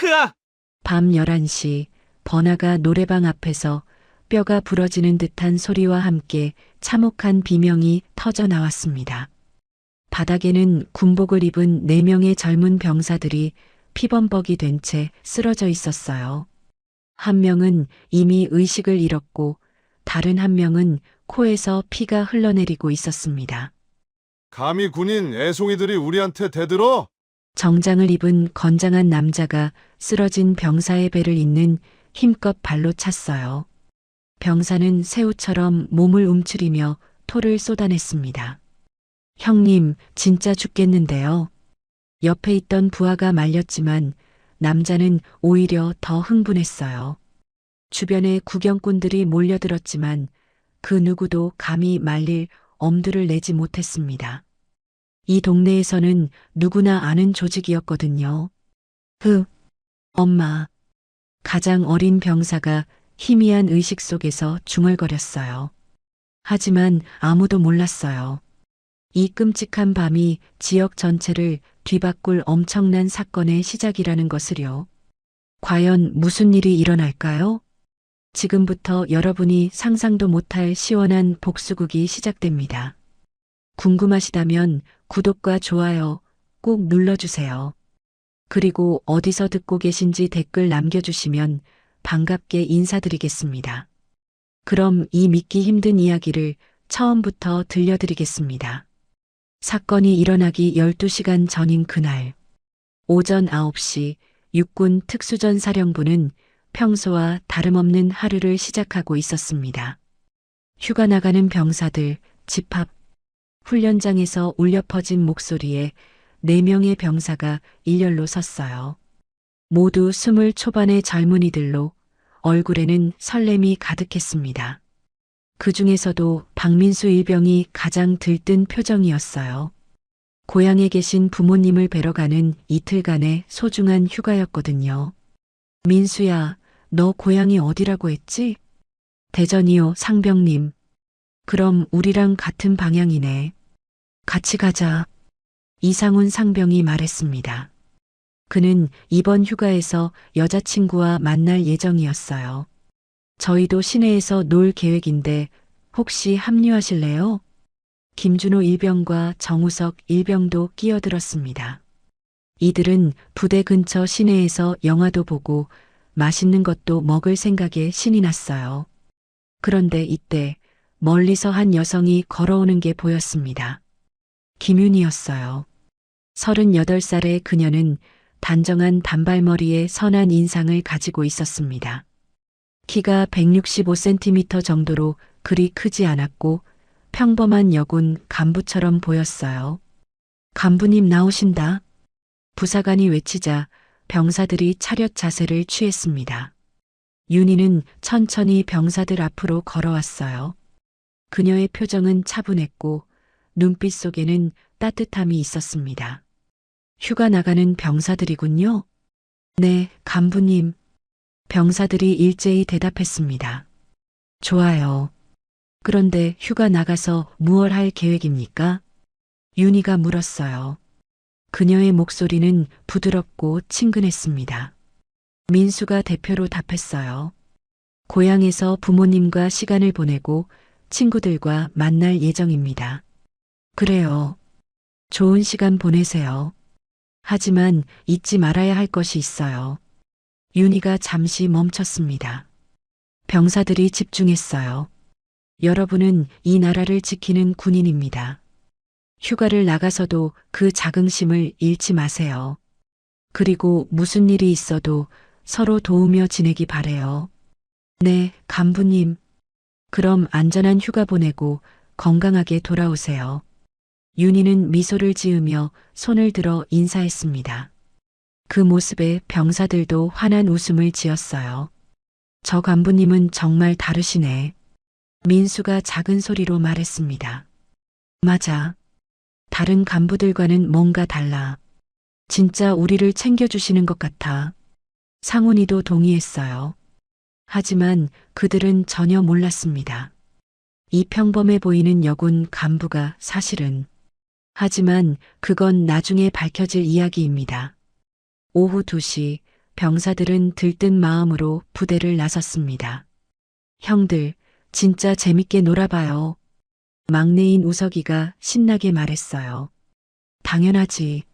흐아! 밤 11시 번화가 노래방 앞에서 뼈가 부러지는 듯한 소리와 함께 참혹한 비명이 터져 나왔습니다. 바닥에는 군복을 입은 4명의 젊은 병사들이 피범벅이 된 채 쓰러져 있었어요. 한 명은 이미 의식을 잃었고 다른 한 명은 코에서 피가 흘러내리고 있었습니다. 감히 군인 애송이들이 우리한테 대들어? 정장을 입은 건장한 남자가 쓰러진 병사의 배를 잇는 힘껏 발로 찼어요. 병사는 새우처럼 몸을 움츠리며 토를 쏟아냈습니다. 형님, 진짜 죽겠는데요. 옆에 있던 부하가 말렸지만 남자는 오히려 더 흥분했어요. 주변에 구경꾼들이 몰려들었지만 그 누구도 감히 말릴 엄두를 내지 못했습니다. 이 동네에서는 누구나 아는 조직이었거든요. 엄마. 가장 어린 병사가 희미한 의식 속에서 중얼거렸어요. 하지만 아무도 몰랐어요. 이 끔찍한 밤이 지역 전체를 뒤바꿀 엄청난 사건의 시작이라는 것을요. 과연 무슨 일이 일어날까요? 지금부터 여러분이 상상도 못할 시원한 복수극이 시작됩니다. 궁금하시다면 구독과 좋아요 꼭 눌러주세요. 그리고 어디서 듣고 계신지 댓글 남겨주시면 반갑게 인사드리겠습니다. 그럼 이 믿기 힘든 이야기를 처음부터 들려드리겠습니다. 사건이 일어나기 12시간 전인 그날, 오전 9시 육군 특수전사령부는 평소와 다름없는 하루를 시작하고 있었습니다. 휴가 나가는 병사들, 집합, 훈련장에서 울려 퍼진 목소리에 4명의 병사가 일렬로 섰어요. 모두 20 초반의 젊은이들로 얼굴에는 설렘이 가득했습니다. 그 중에서도 박민수 일병이 가장 들뜬 표정이었어요. 고향에 계신 부모님을 뵈러 가는 이틀간의 소중한 휴가였거든요. 민수야, 너 고향이 어디라고 했지? 대전이요, 상병님. 그럼 우리랑 같은 방향이네. 같이 가자. 이상훈 상병이 말했습니다. 그는 이번 휴가에서 여자친구와 만날 예정이었어요. 저희도 시내에서 놀 계획인데 혹시 합류하실래요? 김준호 일병과 정우석 일병도 끼어들었습니다. 이들은 부대 근처 시내에서 영화도 보고 맛있는 것도 먹을 생각에 신이 났어요. 그런데 이때 멀리서 한 여성이 걸어오는 게 보였습니다. 김윤이었어요. 38살의 그녀는 단정한 단발머리에 선한 인상을 가지고 있었습니다. 키가 165cm 정도로 그리 크지 않았고 평범한 여군 간부처럼 보였어요. 간부님 나오신다. 부사관이 외치자 병사들이 차렷 자세를 취했습니다. 윤희는 천천히 병사들 앞으로 걸어왔어요. 그녀의 표정은 차분했고 눈빛 속에는 따뜻함이 있었습니다. 휴가 나가는 병사들이군요. 네, 간부님. 병사들이 일제히 대답했습니다. 좋아요. 그런데 휴가 나가서 무얼 할 계획입니까? 윤희가 물었어요. 그녀의 목소리는 부드럽고 친근했습니다. 민수가 대표로 답했어요. 고향에서 부모님과 시간을 보내고 친구들과 만날 예정입니다. 그래요. 좋은 시간 보내세요. 하지만 잊지 말아야 할 것이 있어요. 윤희가 잠시 멈췄습니다. 병사들이 집중했어요. 여러분은 이 나라를 지키는 군인입니다. 휴가를 나가서도 그 자긍심을 잃지 마세요. 그리고 무슨 일이 있어도 서로 도우며 지내기 바래요. 네, 간부님. 그럼 안전한 휴가 보내고 건강하게 돌아오세요. 윤희는 미소를 지으며 손을 들어 인사했습니다. 그 모습에 병사들도 환한 웃음을 지었어요. 저 간부님은 정말 다르시네. 민수가 작은 소리로 말했습니다. 맞아. 다른 간부들과는 뭔가 달라. 진짜 우리를 챙겨주시는 것 같아. 상훈이도 동의했어요. 하지만 그들은 전혀 몰랐습니다. 이 평범해 보이는 여군 간부가 사실은. 하지만 그건 나중에 밝혀질 이야기입니다. 오후 2시 병사들은 들뜬 마음으로 부대를 나섰습니다. 형들, 진짜 재밌게 놀아봐요. 막내인 우석이가 신나게 말했어요. 당연하지.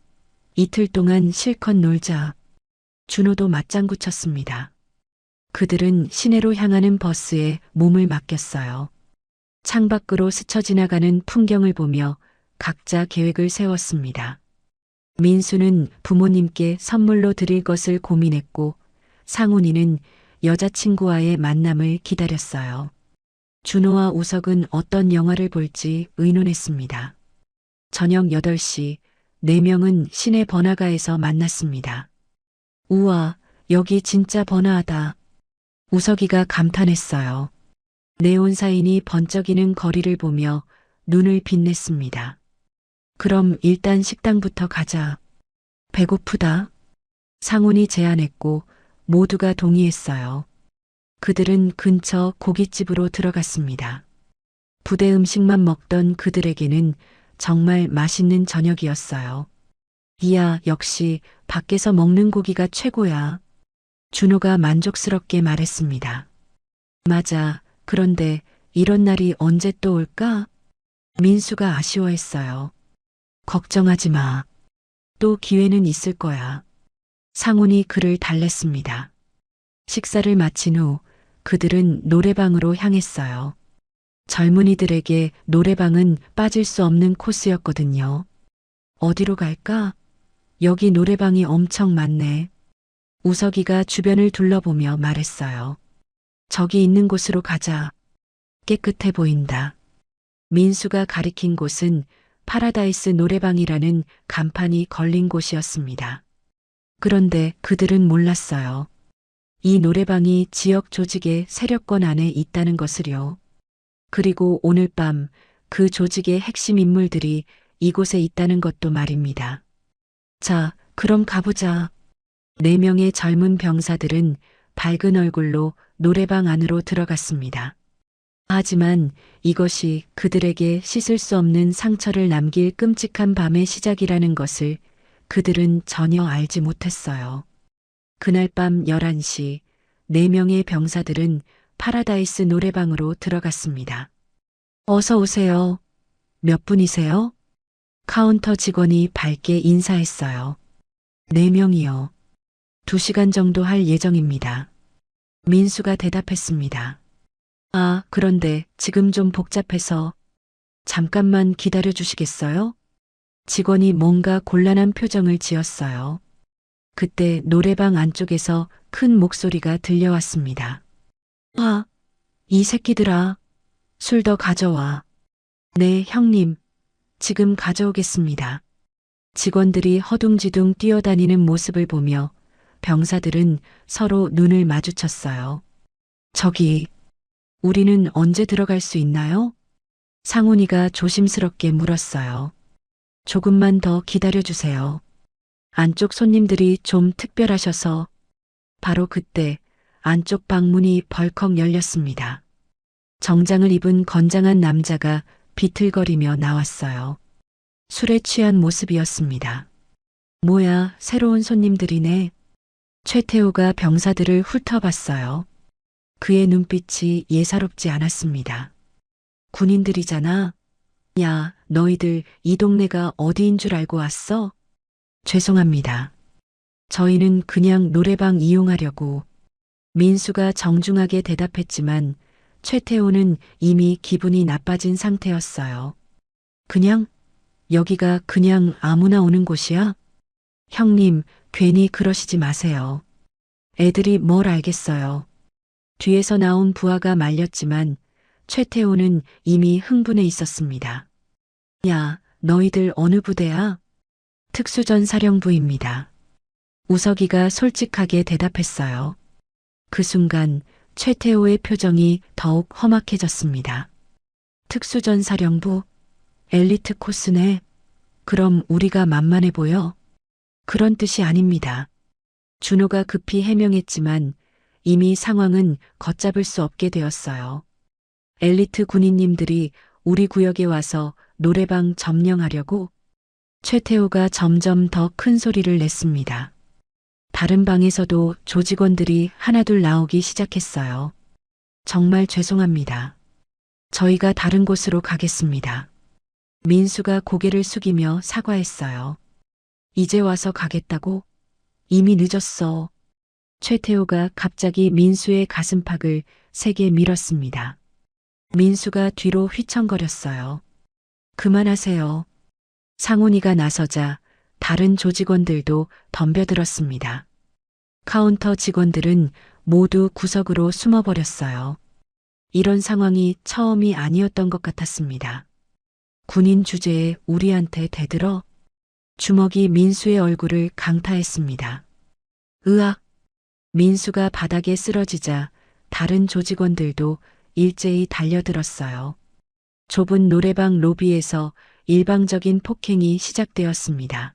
이틀 동안 실컷 놀자. 준호도 맞장구 쳤습니다. 그들은 시내로 향하는 버스에 몸을 맡겼어요. 창밖으로 스쳐 지나가는 풍경을 보며 각자 계획을 세웠습니다. 민수는 부모님께 선물로 드릴 것을 고민했고 상훈이는 여자친구와의 만남을 기다렸어요. 준호와 우석은 어떤 영화를 볼지 의논했습니다. 저녁 8시 4명은 시내 번화가에서 만났습니다. 우와, 여기 진짜 번화하다. 우석이가 감탄했어요. 네온사인이 번쩍이는 거리를 보며 눈을 빛냈습니다. 그럼 일단 식당부터 가자. 배고프다. 상훈이 제안했고 모두가 동의했어요. 그들은 근처 고깃집으로 들어갔습니다. 부대 음식만 먹던 그들에게는 정말 맛있는 저녁이었어요. 이야, 역시 밖에서 먹는 고기가 최고야. 준호가 만족스럽게 말했습니다. 맞아. 그런데 이런 날이 언제 또 올까? 민수가 아쉬워했어요. 걱정하지 마. 또 기회는 있을 거야. 상훈이 그를 달랬습니다. 식사를 마친 후 그들은 노래방으로 향했어요. 젊은이들에게 노래방은 빠질 수 없는 코스였거든요. 어디로 갈까? 여기 노래방이 엄청 많네. 우석이가 주변을 둘러보며 말했어요. 저기 있는 곳으로 가자. 깨끗해 보인다. 민수가 가리킨 곳은 파라다이스 노래방이라는 간판이 걸린 곳이었습니다. 그런데 그들은 몰랐어요. 이 노래방이 지역 조직의 세력권 안에 있다는 것을요. 그리고 오늘 밤 그 조직의 핵심 인물들이 이곳에 있다는 것도 말입니다. 자, 그럼 가보자. 4명의 젊은 병사들은 밝은 얼굴로 노래방 안으로 들어갔습니다. 하지만 이것이 그들에게 씻을 수 없는 상처를 남길 끔찍한 밤의 시작이라는 것을 그들은 전혀 알지 못했어요. 그날 밤 11시 4명의 병사들은 파라다이스 노래방으로 들어갔습니다. 어서 오세요. 몇 분이세요? 카운터 직원이 밝게 인사했어요. 4명이요. 2시간 정도 할 예정입니다. 민수가 대답했습니다. 아, 그런데 지금 좀 복잡해서 잠깐만 기다려 주시겠어요? 직원이 뭔가 곤란한 표정을 지었어요. 그때 노래방 안쪽에서 큰 목소리가 들려왔습니다. 아, 이 새끼들아, 술 더 가져와. 네, 형님. 지금 가져오겠습니다. 직원들이 허둥지둥 뛰어다니는 모습을 보며 병사들은 서로 눈을 마주쳤어요. 저기, 우리는 언제 들어갈 수 있나요? 상훈이가 조심스럽게 물었어요. 조금만 더 기다려주세요. 안쪽 손님들이 좀 특별하셔서. 바로 그때 안쪽 방문이 벌컥 열렸습니다. 정장을 입은 건장한 남자가 비틀거리며 나왔어요. 술에 취한 모습이었습니다. 뭐야, 새로운 손님들이네. 최태호가 병사들을 훑어봤어요. 그의 눈빛이 예사롭지 않았습니다. 군인들이잖아. 야, 너희들 이 동네가 어디인 줄 알고 왔어? 죄송합니다. 저희는 그냥 노래방 이용하려고. 민수가 정중하게 대답했지만 최태호는 이미 기분이 나빠진 상태였어요. 그냥? 여기가 그냥 아무나 오는 곳이야? 형님, 괜히 그러시지 마세요. 애들이 뭘 알겠어요. 뒤에서 나온 부하가 말렸지만 최태호는 이미 흥분해 있었습니다. 야, 너희들 어느 부대야? 특수전사령부입니다. 우석이가 솔직하게 대답했어요. 그 순간 최태호의 표정이 더욱 험악해졌습니다. 특수전사령부? 엘리트 코스네. 그럼 우리가 만만해 보여? 그런 뜻이 아닙니다. 준호가 급히 해명했지만 이미 상황은 걷잡을 수 없게 되었어요. 엘리트 군인님들이 우리 구역에 와서 노래방 점령하려고. 최태호가 점점 더 큰 소리를 냈습니다. 다른 방에서도 조직원들이 하나둘 나오기 시작했어요. 정말 죄송합니다. 저희가 다른 곳으로 가겠습니다. 민수가 고개를 숙이며 사과했어요. 이제 와서 가겠다고? 이미 늦었어. 최태호가 갑자기 민수의 가슴팍을 세게 밀었습니다. 민수가 뒤로 휘청거렸어요. 그만하세요. 상훈이가 나서자 다른 조직원들도 덤벼들었습니다. 카운터 직원들은 모두 구석으로 숨어버렸어요. 이런 상황이 처음이 아니었던 것 같았습니다. 군인 주제에 우리한테 대들어? 주먹이 민수의 얼굴을 강타했습니다. 으악! 민수가 바닥에 쓰러지자 다른 조직원들도 일제히 달려들었어요. 좁은 노래방 로비에서 일방적인 폭행이 시작되었습니다.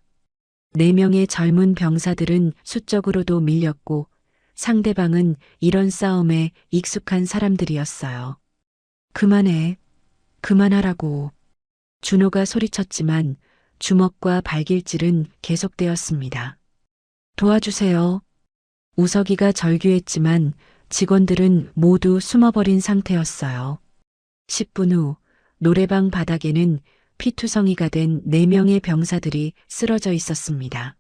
4명의 젊은 병사들은 수적으로도 밀렸고 상대방은 이런 싸움에 익숙한 사람들이었어요. 그만해. 그만하라고. 준호가 소리쳤지만 주먹과 발길질은 계속되었습니다. 도와주세요. 우석이가 절규했지만 직원들은 모두 숨어버린 상태였어요. 10분 후 노래방 바닥에는 피투성이가 된 4명의 병사들이 쓰러져 있었습니다.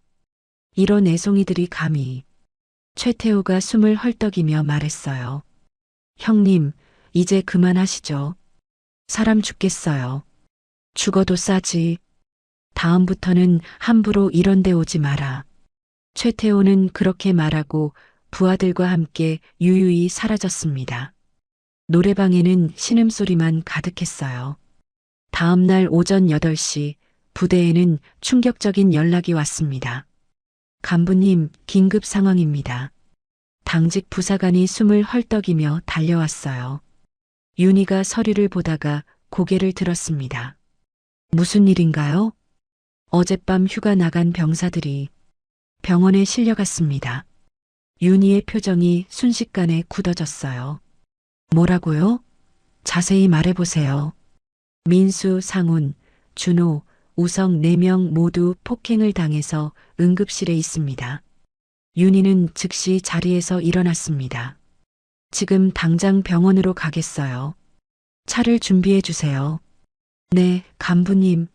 이런 애송이들이 감히. 최태호가 숨을 헐떡이며 말했어요. 형님, 이제 그만하시죠. 사람 죽겠어요. 죽어도 싸지. 다음부터는 함부로 이런 데 오지 마라. 최태호는 그렇게 말하고 부하들과 함께 유유히 사라졌습니다. 노래방에는 신음소리만 가득했어요. 다음 날 오전 8시 부대에는 충격적인 연락이 왔습니다. 간부님, 긴급 상황입니다. 당직 부사관이 숨을 헐떡이며 달려왔어요. 윤희가 서류를 보다가 고개를 들었습니다. 무슨 일인가요? 어젯밤 휴가 나간 병사들이 병원에 실려갔습니다. 윤희의 표정이 순식간에 굳어졌어요. 뭐라고요? 자세히 말해보세요. 민수, 상훈, 준호, 우석 4명 모두 폭행을 당해서 응급실에 있습니다. 윤희는 즉시 자리에서 일어났습니다. 지금 당장 병원으로 가겠어요. 차를 준비해 주세요. 네, 간부님.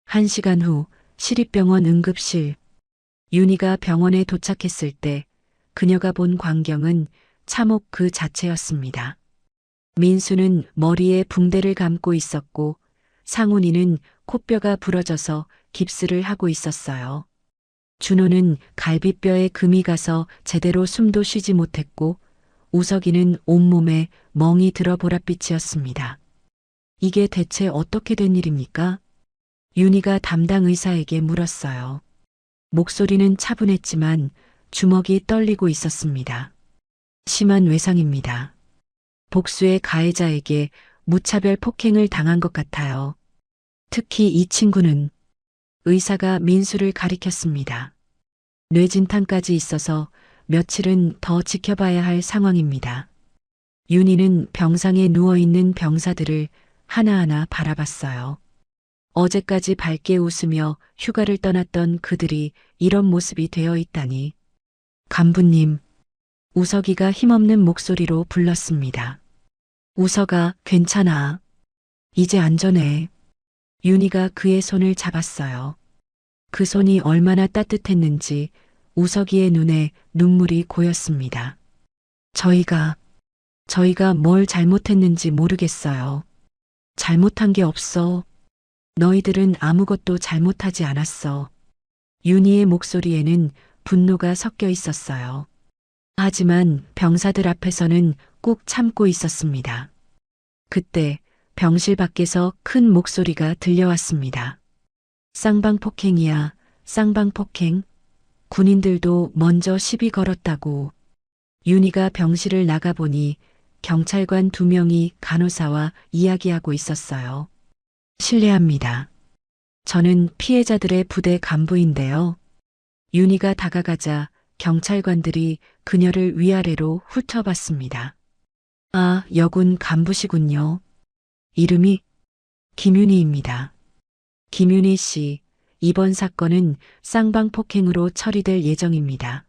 1시간 후 시립병원 응급실. 윤희가 병원에 도착했을 때 그녀가 본 광경은 참혹 그 자체였습니다. 민수는 머리에 붕대를 감고 있었고 상훈이는 코뼈가 부러져서 깁스를 하고 있었어요. 준호는 갈비뼈에 금이 가서 제대로 숨도 쉬지 못했고 우석이는 온몸에 멍이 들어 보랏빛이었습니다. 이게 대체 어떻게 된 일입니까? 윤희가 담당 의사에게 물었어요. 목소리는 차분했지만 주먹이 떨리고 있었습니다. 심한 외상입니다. 복수의 가해자에게 무차별 폭행을 당한 것 같아요. 특히 이 친구는 의사가 민수를 가리켰습니다. 뇌진탕까지 있어서 며칠은 더 지켜봐야 할 상황입니다. 윤희는 병상에 누워있는 병사들을 하나하나 바라봤어요. 어제까지 밝게 웃으며 휴가를 떠났던 그들이 이런 모습이 되어 있다니. 간부님, 우석이가 힘없는 목소리로 불렀습니다. 우석아, 괜찮아. 이제 안전해. 윤희가 그의 손을 잡았어요. 그 손이 얼마나 따뜻했는지 우석이의 눈에 눈물이 고였습니다. 저희가 뭘 잘못했는지 모르겠어요. 잘못한 게 없어. 너희들은 아무것도 잘못하지 않았어. 윤희의 목소리에는 분노가 섞여 있었어요. 하지만 병사들 앞에서는 꾹 참고 있었습니다. 그때 병실 밖에서 큰 목소리가 들려왔습니다. 쌍방폭행이야, 쌍방폭행. 군인들도 먼저 시비 걸었다고. 윤희가 병실을 나가보니 경찰관 2명이 간호사와 이야기하고 있었어요. 실례합니다. 저는 피해자들의 부대 간부인데요. 윤희가 다가가자 경찰관들이 그녀를 위아래로 훑어봤습니다. 아, 여군 간부시군요. 이름이 김윤희입니다. 김윤희 씨, 이번 사건은 쌍방폭행으로 처리될 예정입니다.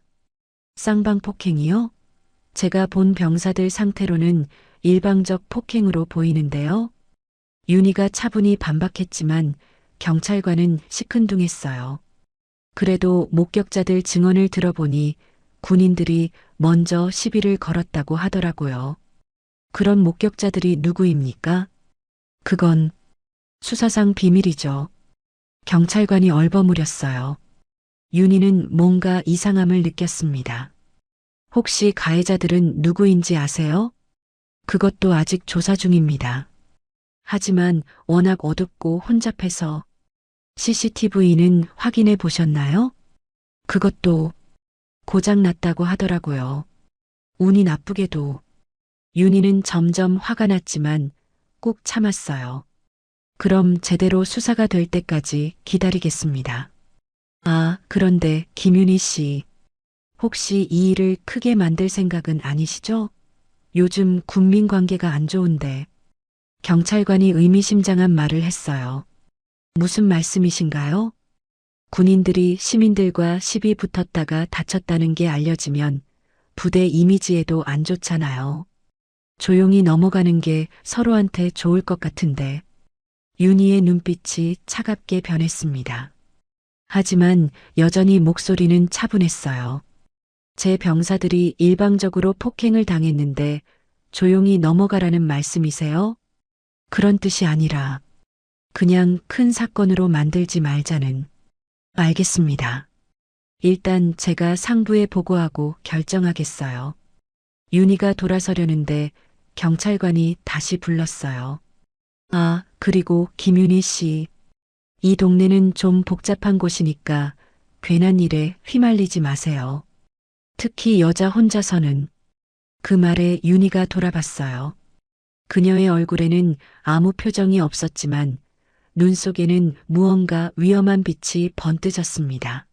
쌍방폭행이요? 제가 본 병사들 상태로는 일방적 폭행으로 보이는데요. 윤희가 차분히 반박했지만 경찰관은 시큰둥했어요. 그래도 목격자들 증언을 들어보니 군인들이 먼저 시비를 걸었다고 하더라고요. 그런 목격자들이 누구입니까? 그건 수사상 비밀이죠. 경찰관이 얼버무렸어요. 윤희는 뭔가 이상함을 느꼈습니다. 혹시 가해자들은 누구인지 아세요? 그것도 아직 조사 중입니다. 하지만 워낙 어둡고 혼잡해서 CCTV는 확인해 보셨나요? 그것도 고장 났다고 하더라고요. 운이 나쁘게도 윤희는 점점 화가 났지만 꾹 참았어요. 그럼 제대로 수사가 될 때까지 기다리겠습니다. 아, 그런데 김윤희 씨, 혹시 이 일을 크게 만들 생각은 아니시죠? 요즘 군민 관계가 안 좋은데. 경찰관이 의미심장한 말을 했어요. 무슨 말씀이신가요? 군인들이 시민들과 시비 붙었다가 다쳤다는 게 알려지면 부대 이미지에도 안 좋잖아요. 조용히 넘어가는 게 서로한테 좋을 것 같은데. 윤희의 눈빛이 차갑게 변했습니다. 하지만 여전히 목소리는 차분했어요. 제 병사들이 일방적으로 폭행을 당했는데 조용히 넘어가라는 말씀이세요? 그런 뜻이 아니라 그냥 큰 사건으로 만들지 말자는. 알겠습니다. 일단 제가 상부에 보고하고 결정하겠어요. 윤희가 돌아서려는데 경찰관이 다시 불렀어요. 아, 그리고 김윤희 씨. 이 동네는 좀 복잡한 곳이니까 괜한 일에 휘말리지 마세요. 특히 여자 혼자서는. 그 말에 윤희가 돌아봤어요. 그녀의 얼굴에는 아무 표정이 없었지만 눈 속에는 무언가 위험한 빛이 번뜨졌습니다.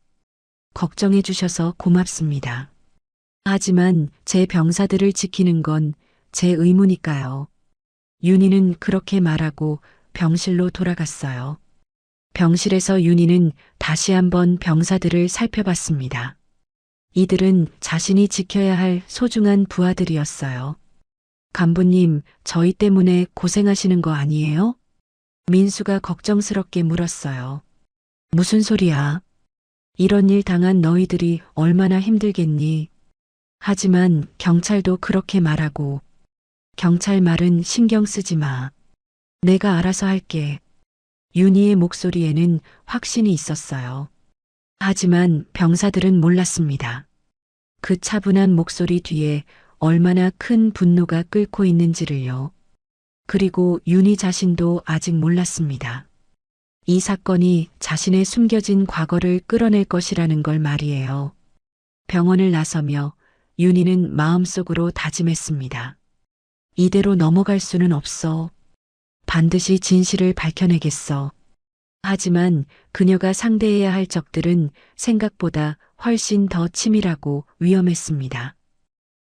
걱정해 주셔서 고맙습니다. 하지만 제 병사들을 지키는 건 제 의무니까요. 윤희는 그렇게 말하고 병실로 돌아갔어요. 병실에서 윤희는 다시 한번 병사들을 살펴봤습니다. 이들은 자신이 지켜야 할 소중한 부하들이었어요. 간부님, 저희 때문에 고생하시는 거 아니에요? 민수가 걱정스럽게 물었어요. 무슨 소리야? 이런 일 당한 너희들이 얼마나 힘들겠니? 하지만 경찰도 그렇게 말하고, 경찰 말은 신경 쓰지 마. 내가 알아서 할게. 윤희의 목소리에는 확신이 있었어요. 하지만 병사들은 몰랐습니다. 그 차분한 목소리 뒤에 얼마나 큰 분노가 끓고 있는지를요. 그리고 윤희 자신도 아직 몰랐습니다. 이 사건이 자신의 숨겨진 과거를 끌어낼 것이라는 걸 말이에요. 병원을 나서며 윤희는 마음속으로 다짐했습니다. 이대로 넘어갈 수는 없어. 반드시 진실을 밝혀내겠어. 하지만 그녀가 상대해야 할 적들은 생각보다 훨씬 더 치밀하고 위험했습니다.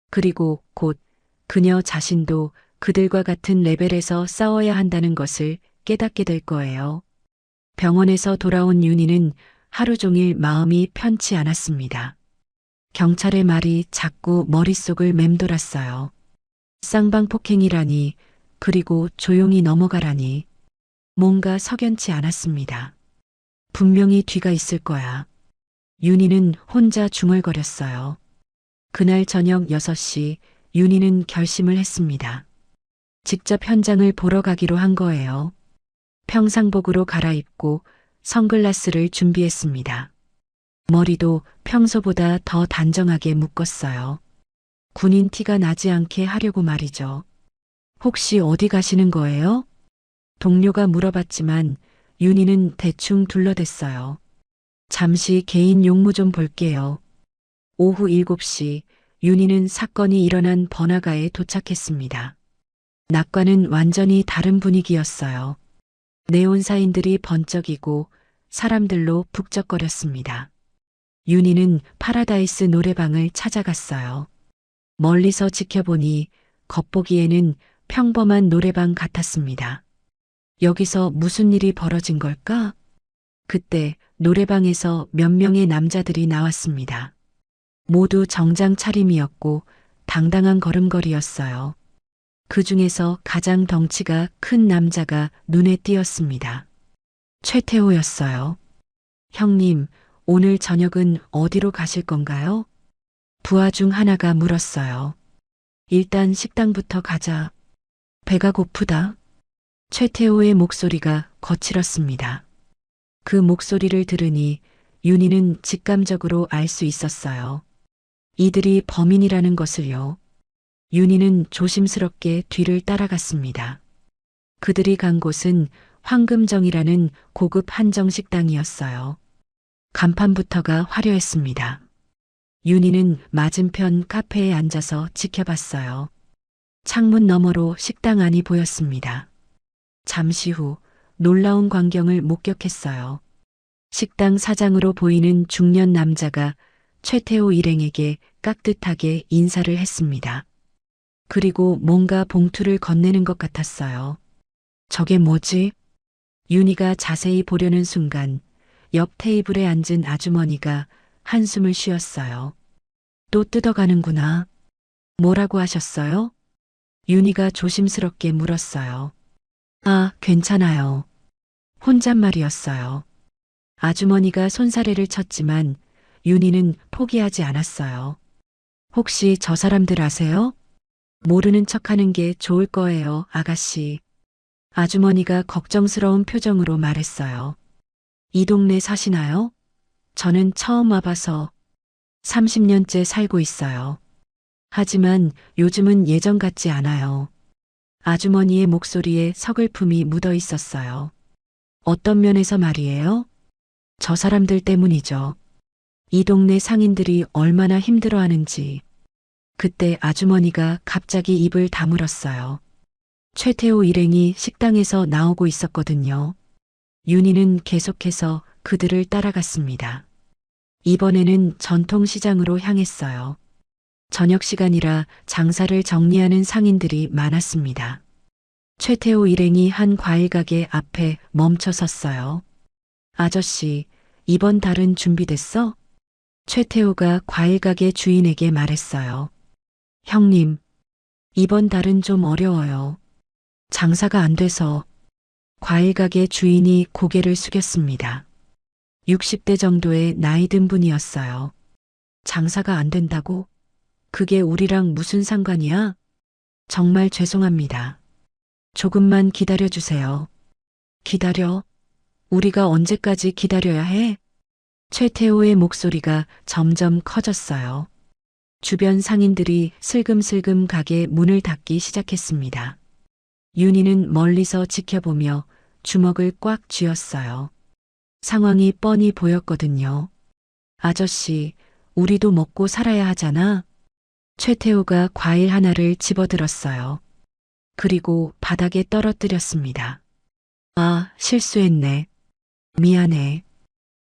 그리고 곧 그녀 자신도 그들과 같은 레벨에서 싸워야 한다는 것을 깨닫게 될 거예요. 병원에서 돌아온 윤희는 하루 종일 마음이 편치 않았습니다. 경찰의 말이 자꾸 머릿속을 맴돌았어요. 쌍방폭행이라니, 그리고 조용히 넘어가라니. 뭔가 석연치 않았습니다. 분명히 뒤가 있을 거야. 윤희는 혼자 중얼거렸어요. 그날 저녁 6시 윤희는 결심을 했습니다. 직접 현장을 보러 가기로 한 거예요. 평상복으로 갈아입고 선글라스를 준비했습니다. 머리도 평소보다 더 단정하게 묶었어요. 군인 티가 나지 않게 하려고 말이죠. 혹시 어디 가시는 거예요? 동료가 물어봤지만 윤희는 대충 둘러댔어요. 잠시 개인 용무 좀 볼게요. 오후 7시 윤희는 사건이 일어난 번화가에 도착했습니다. 낮과는 완전히 다른 분위기였어요. 네온사인들이 번쩍이고 사람들로 북적거렸습니다. 윤희는 파라다이스 노래방을 찾아갔어요. 멀리서 지켜보니 겉보기에는 평범한 노래방 같았습니다. 여기서 무슨 일이 벌어진 걸까? 그때 노래방에서 몇 명의 남자들이 나왔습니다. 모두 정장 차림이었고 당당한 걸음걸이였어요. 그 중에서 가장 덩치가 큰 남자가 눈에 띄었습니다. 최태호였어요. 형님, 오늘 저녁은 어디로 가실 건가요? 부하 중 하나가 물었어요. 일단 식당부터 가자. 배가 고프다. 최태호의 목소리가 거칠었습니다. 그 목소리를 들으니 윤희는 직감적으로 알 수 있었어요. 이들이 범인이라는 것을요. 윤희는 조심스럽게 뒤를 따라갔습니다. 그들이 간 곳은 황금정이라는 고급 한정식당이었어요. 간판부터가 화려했습니다. 윤희는 맞은편 카페에 앉아서 지켜봤어요. 창문 너머로 식당 안이 보였습니다. 잠시 후 놀라운 광경을 목격했어요. 식당 사장으로 보이는 중년 남자가 최태호 일행에게 깍듯하게 인사를 했습니다. 그리고 뭔가 봉투를 건네는 것 같았어요. 저게 뭐지? 윤희가 자세히 보려는 순간 옆 테이블에 앉은 아주머니가 한숨을 쉬었어요. 또 뜯어가는구나. 뭐라고 하셨어요? 윤희가 조심스럽게 물었어요. 아, 괜찮아요. 혼잣말이었어요. 아주머니가 손사래를 쳤지만 윤희는 포기하지 않았어요. 혹시 저 사람들 아세요? 모르는 척하는 게 좋을 거예요, 아가씨. 아주머니가 걱정스러운 표정으로 말했어요. 이 동네 사시나요? 저는 처음 와봐서 30년째 살고 있어요. 하지만 요즘은 예전 같지 않아요. 아주머니의 목소리에 서글픔이 묻어 있었어요. 어떤 면에서 말이에요? 저 사람들 때문이죠. 이 동네 상인들이 얼마나 힘들어하는지. 그때 아주머니가 갑자기 입을 다물었어요. 최태호 일행이 식당에서 나오고 있었거든요. 윤희는 계속해서 그들을 따라갔습니다. 이번에는 전통시장으로 향했어요. 저녁 시간이라 장사를 정리하는 상인들이 많았습니다. 최태호 일행이 한 과일 가게 앞에 멈춰 섰어요. 아저씨, 이번 달은 준비됐어? 최태호가 과일 가게 주인에게 말했어요. 형님, 이번 달은 좀 어려워요. 장사가 안 돼서. 과일 가게 주인이 고개를 숙였습니다. 60대 정도의 나이 든 분이었어요. 장사가 안 된다고? 그게 우리랑 무슨 상관이야? 정말 죄송합니다. 조금만 기다려 주세요. 기다려? 우리가 언제까지 기다려야 해? 최태호의 목소리가 점점 커졌어요. 주변 상인들이 슬금슬금 가게 문을 닫기 시작했습니다. 윤희는 멀리서 지켜보며 주먹을 꽉 쥐었어요. 상황이 뻔히 보였거든요. 아저씨, 우리도 먹고 살아야 하잖아. 최태호가 과일 하나를 집어들었어요. 그리고 바닥에 떨어뜨렸습니다. 아, 실수했네. 미안해.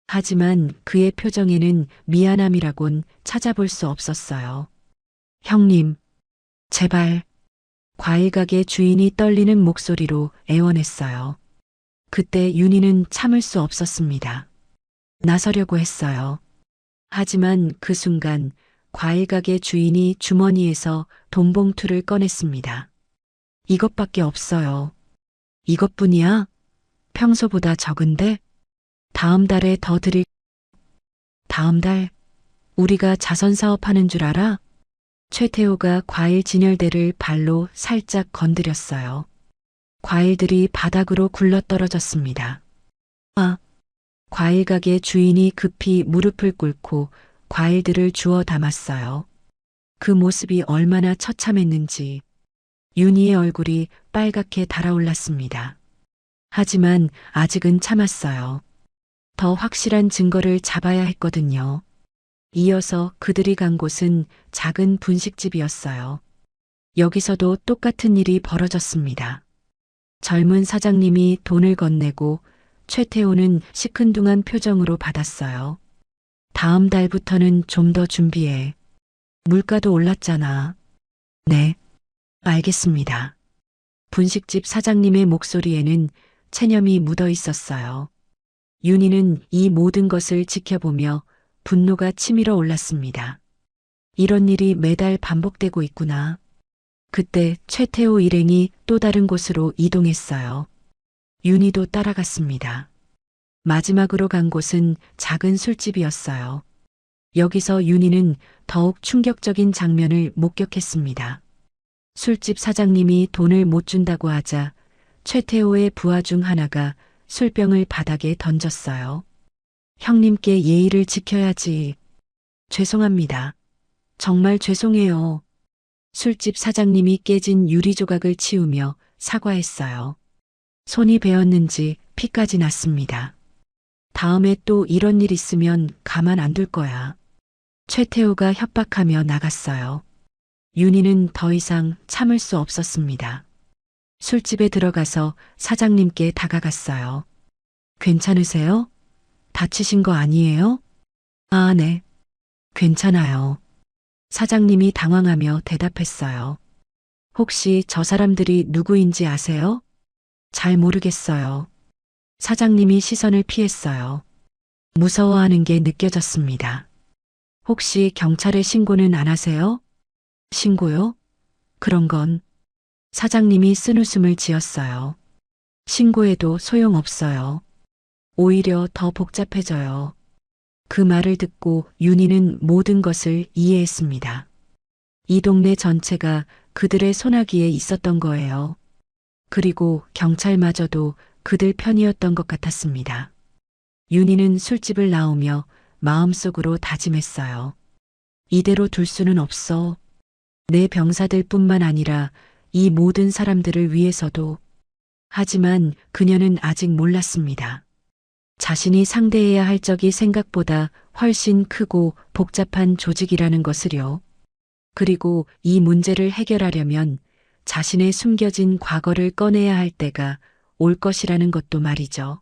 하지만 그의 표정에는 미안함이라곤 찾아볼 수 없었어요. 형님, 제발. 과일 가게 주인이 떨리는 목소리로 애원했어요. 그때 윤희는 참을 수 없었습니다. 나서려고 했어요. 하지만 그 순간 과일 가게 주인이 주머니에서 돈 봉투를 꺼냈습니다. 이것밖에 없어요. 이것뿐이야? 평소보다 적은데? 다음 달에 더 드릴. 다음 달? 우리가 자선 사업하는 줄 알아? 최태호가 과일 진열대를 발로 살짝 건드렸어요. 과일들이 바닥으로 굴러떨어졌습니다. 아! 과일 가게 주인이 급히 무릎을 꿇고 과일들을 주워 담았어요. 그 모습이 얼마나 처참했는지 윤희의 얼굴이 빨갛게 달아올랐습니다. 하지만 아직은 참았어요. 더 확실한 증거를 잡아야 했거든요. 이어서 그들이 간 곳은 작은 분식집이었어요. 여기서도 똑같은 일이 벌어졌습니다. 젊은 사장님이 돈을 건네고 최태호는 시큰둥한 표정으로 받았어요. 다음 달부터는 좀 더 준비해. 물가도 올랐잖아. 네, 알겠습니다. 분식집 사장님의 목소리에는 체념이 묻어 있었어요. 윤희는 이 모든 것을 지켜보며 분노가 치밀어 올랐습니다. 이런 일이 매달 반복되고 있구나. 그때 최태호 일행이 또 다른 곳으로 이동했어요. 윤희도 따라갔습니다. 마지막으로 간 곳은 작은 술집이었어요. 여기서 윤희는 더욱 충격적인 장면을 목격했습니다. 술집 사장님이 돈을 못 준다고 하자 최태호의 부하 중 하나가 술병을 바닥에 던졌어요. 형님께 예의를 지켜야지. 죄송합니다. 정말 죄송해요. 술집 사장님이 깨진 유리 조각을 치우며 사과했어요. 손이 베었는지 피까지 났습니다. 다음에 또 이런 일 있으면 가만 안 둘 거야. 최태호가 협박하며 나갔어요. 윤희는 더 이상 참을 수 없었습니다. 술집에 들어가서 사장님께 다가갔어요. 괜찮으세요? 다치신 거 아니에요? 아, 네. 괜찮아요. 사장님이 당황하며 대답했어요. 혹시 저 사람들이 누구인지 아세요? 잘 모르겠어요. 사장님이 시선을 피했어요. 무서워하는 게 느껴졌습니다. 혹시 경찰에 신고는 안 하세요? 신고요? 그런 건 사장님이 쓴웃음을 지었어요. 신고해도 소용없어요. 오히려 더 복잡해져요. 그 말을 듣고 윤희는 모든 것을 이해했습니다. 이 동네 전체가 그들의 손아귀에 있었던 거예요. 그리고 경찰마저도 그들 편이었던 것 같았습니다. 윤희는 술집을 나오며 마음속으로 다짐했어요. 이대로 둘 수는 없어. 내 병사들뿐만 아니라 이 모든 사람들을 위해서도. 하지만 그녀는 아직 몰랐습니다. 자신이 상대해야 할 적이 생각보다 훨씬 크고 복잡한 조직이라는 것을요. 그리고 이 문제를 해결하려면 자신의 숨겨진 과거를 꺼내야 할 때가 올 것이라는 것도 말이죠.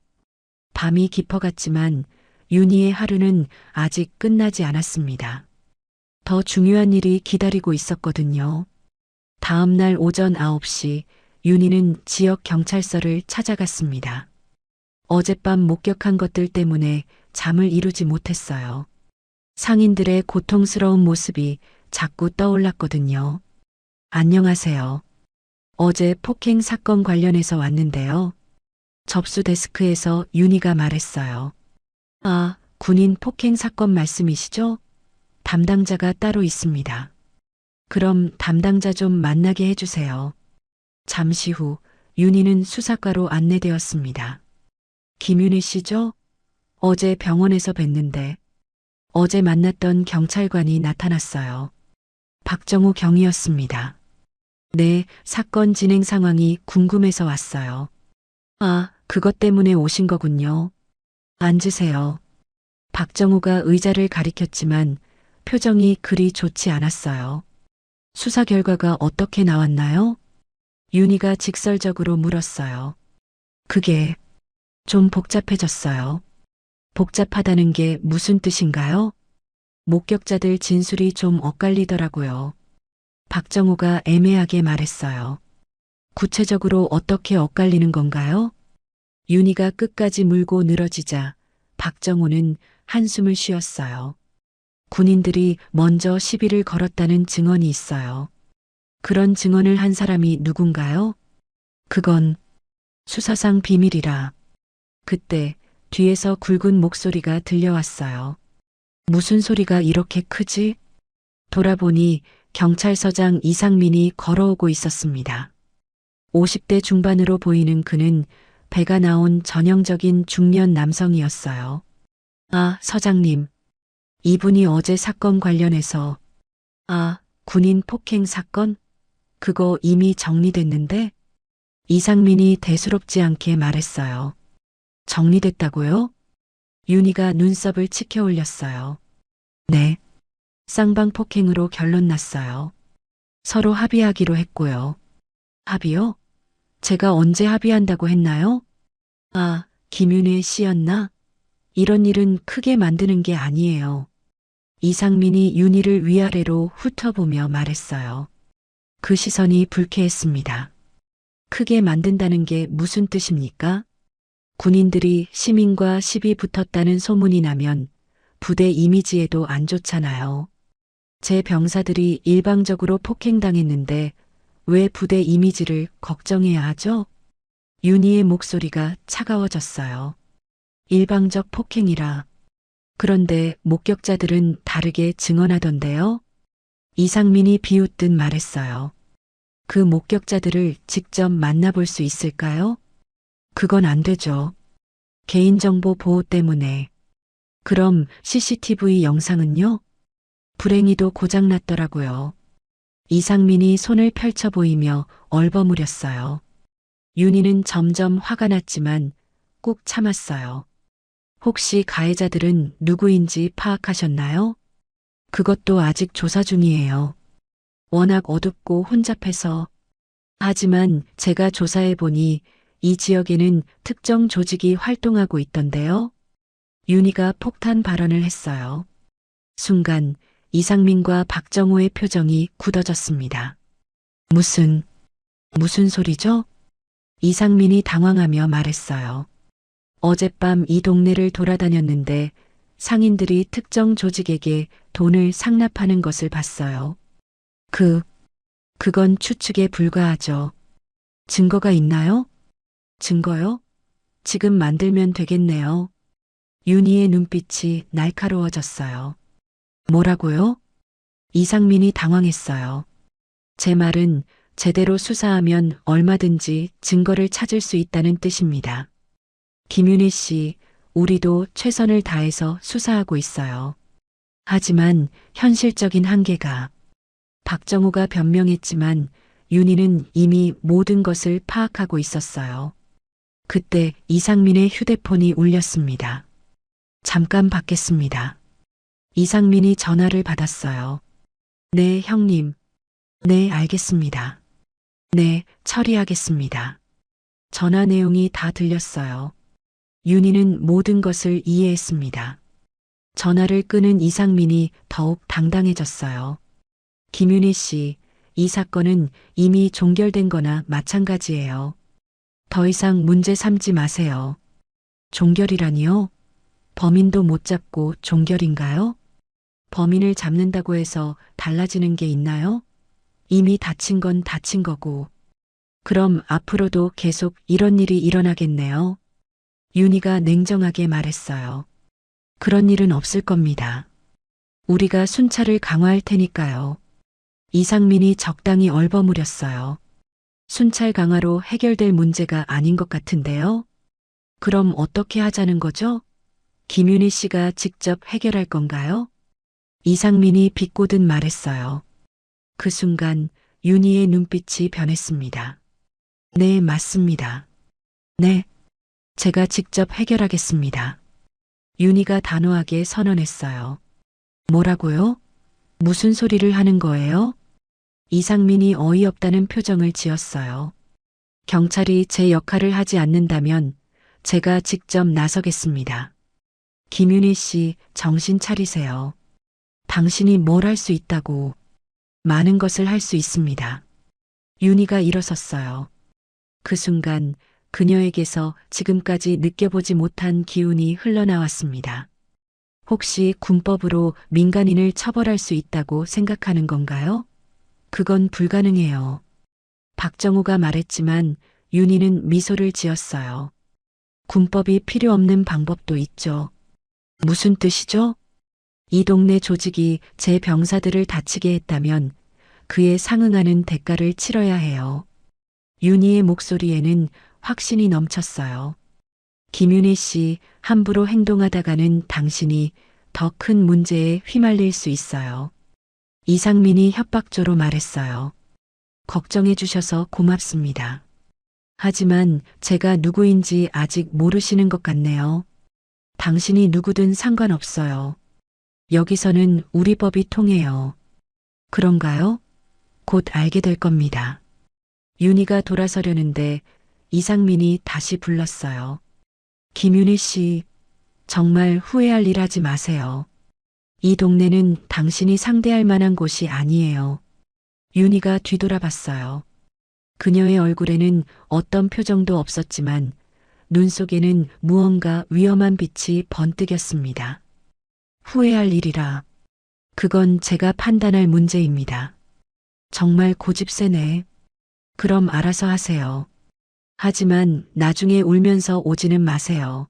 밤이 깊어갔지만 윤희의 하루는 아직 끝나지 않았습니다. 더 중요한 일이 기다리고 있었거든요. 다음 날 오전 9시 윤희는 지역 경찰서를 찾아갔습니다. 어젯밤 목격한 것들 때문에 잠을 이루지 못했어요. 상인들의 고통스러운 모습이 자꾸 떠올랐거든요. 안녕하세요. 어제 폭행 사건 관련해서 왔는데요. 접수 데스크에서 윤희가 말했어요. 아, 군인 폭행 사건 말씀이시죠? 담당자가 따로 있습니다. 그럼 담당자 좀 만나게 해주세요. 잠시 후 윤희는 수사과로 안내되었습니다. 김윤희 씨죠? 어제 병원에서 뵀는데 어제 만났던 경찰관이 나타났어요. 박정우 경이었습니다. 네, 사건 진행 상황이 궁금해서 왔어요. 아, 그것 때문에 오신 거군요. 앉으세요. 박정우가 의자를 가리켰지만 표정이 그리 좋지 않았어요. 수사 결과가 어떻게 나왔나요? 윤희가 직설적으로 물었어요. 그게 좀 복잡해졌어요. 복잡하다는 게 무슨 뜻인가요? 목격자들 진술이 좀 엇갈리더라고요. 박정우가 애매하게 말했어요. 구체적으로 어떻게 엇갈리는 건가요? 윤희가 끝까지 물고 늘어지자 박정우는 한숨을 쉬었어요. 군인들이 먼저 시비를 걸었다는 증언이 있어요. 그런 증언을 한 사람이 누군가요? 그건 수사상 비밀이라. 그때 뒤에서 굵은 목소리가 들려왔어요. 무슨 소리가 이렇게 크지? 돌아보니 경찰서장 이상민이 걸어오고 있었습니다. 50대 중반으로 보이는 그는 배가 나온 전형적인 중년 남성이었어요. 아, 서장님. 이분이 어제 사건 관련해서. 아, 군인 폭행 사건? 그거 이미 정리됐는데? 이상민이 대수롭지 않게 말했어요. 정리됐다고요? 윤희가 눈썹을 치켜 올렸어요. 네. 쌍방 폭행으로 결론 났어요. 서로 합의하기로 했고요. 합의요? 제가 언제 합의한다고 했나요? 아, 김윤혜 씨였나? 이런 일은 크게 만드는 게 아니에요. 이상민이 윤희를 위아래로 훑어보며 말했어요. 그 시선이 불쾌했습니다. 크게 만든다는 게 무슨 뜻입니까? 군인들이 시민과 시비 붙었다는 소문이 나면 부대 이미지에도 안 좋잖아요. 제 병사들이 일방적으로 폭행당했는데 왜 부대 이미지를 걱정해야 하죠? 윤희의 목소리가 차가워졌어요. 일방적 폭행이라. 그런데 목격자들은 다르게 증언하던데요. 이상민이 비웃듯 말했어요. 그 목격자들을 직접 만나볼 수 있을까요? 그건 안 되죠. 개인정보 보호 때문에. 그럼 CCTV 영상은요? 불행히도 고장났더라고요. 이상민이 손을 펼쳐 보이며 얼버무렸어요. 윤희는 점점 화가 났지만 꾹 참았어요. 혹시 가해자들은 누구인지 파악하셨나요? 그것도 아직 조사 중이에요. 워낙 어둡고 혼잡해서. 하지만 제가 조사해 보니 이 지역에는 특정 조직이 활동하고 있던데요. 윤희가 폭탄 발언을 했어요. 순간 이상민과 박정호의 표정이 굳어졌습니다. 무슨 소리죠? 이상민이 당황하며 말했어요. 어젯밤 이 동네를 돌아다녔는데 상인들이 특정 조직에게 돈을 상납하는 것을 봤어요. 그건 추측에 불과하죠. 증거가 있나요? 증거요? 지금 만들면 되겠네요. 윤희의 눈빛이 날카로워졌어요. 뭐라고요? 이상민이 당황했어요. 제 말은 제대로 수사하면 얼마든지 증거를 찾을 수 있다는 뜻입니다. 김윤희 씨, 우리도 최선을 다해서 수사하고 있어요. 하지만 현실적인 한계가. 박정호가 변명했지만 윤희는 이미 모든 것을 파악하고 있었어요. 그때 이상민의 휴대폰이 울렸습니다. 잠깐 받겠습니다. 이상민이 전화를 받았어요. 네, 형님. 네, 알겠습니다. 네, 처리하겠습니다. 전화 내용이 다 들렸어요. 윤희는 모든 것을 이해했습니다. 전화를 끄는 이상민이 더욱 당당해졌어요. 김윤희 씨, 이 사건은 이미 종결된 거나 마찬가지예요. 더 이상 문제 삼지 마세요. 종결이라니요? 범인도 못 잡고 종결인가요? 범인을 잡는다고 해서 달라지는 게 있나요? 이미 다친 건 다친 거고. 그럼 앞으로도 계속 이런 일이 일어나겠네요. 윤희가 냉정하게 말했어요. 그런 일은 없을 겁니다. 우리가 순찰을 강화할 테니까요. 이상민이 적당히 얼버무렸어요. 순찰 강화로 해결될 문제가 아닌 것 같은데요. 그럼 어떻게 하자는 거죠? 김윤희 씨가 직접 해결할 건가요? 이상민이 비꼬듯 말했어요. 그 순간 윤희의 눈빛이 변했습니다. 네, 맞습니다. 네, 제가 직접 해결하겠습니다. 윤희가 단호하게 선언했어요. 뭐라고요? 무슨 소리를 하는 거예요? 이상민이 어이없다는 표정을 지었어요. 경찰이 제 역할을 하지 않는다면 제가 직접 나서겠습니다. 김윤희 씨, 정신 차리세요. 당신이 뭘 할 수 있다고. 많은 것을 할 수 있습니다. 윤희가 일어섰어요. 그 순간 그녀에게서 지금까지 느껴보지 못한 기운이 흘러나왔습니다. 혹시 군법으로 민간인을 처벌할 수 있다고 생각하는 건가요? 그건 불가능해요. 박정호가 말했지만 윤희는 미소를 지었어요. 군법이 필요 없는 방법도 있죠. 무슨 뜻이죠? 이 동네 조직이 제 병사들을 다치게 했다면 그에 상응하는 대가를 치러야 해요. 윤희의 목소리에는 확신이 넘쳤어요. 김윤희 씨, 함부로 행동하다가는 당신이 더 큰 문제에 휘말릴 수 있어요. 이상민이 협박조로 말했어요. 걱정해 주셔서 고맙습니다. 하지만 제가 누구인지 아직 모르시는 것 같네요. 당신이 누구든 상관없어요. 여기서는 우리 법이 통해요. 그런가요? 곧 알게 될 겁니다. 윤희가 돌아서려는데 이상민이 다시 불렀어요. 김윤희 씨, 정말 후회할 일 하지 마세요. 이 동네는 당신이 상대할 만한 곳이 아니에요. 윤희가 뒤돌아봤어요. 그녀의 얼굴에는 어떤 표정도 없었지만 눈 속에는 무언가 위험한 빛이 번뜩였습니다. 후회할 일이라. 그건 제가 판단할 문제입니다. 정말 고집세네. 그럼 알아서 하세요. 하지만 나중에 울면서 오지는 마세요.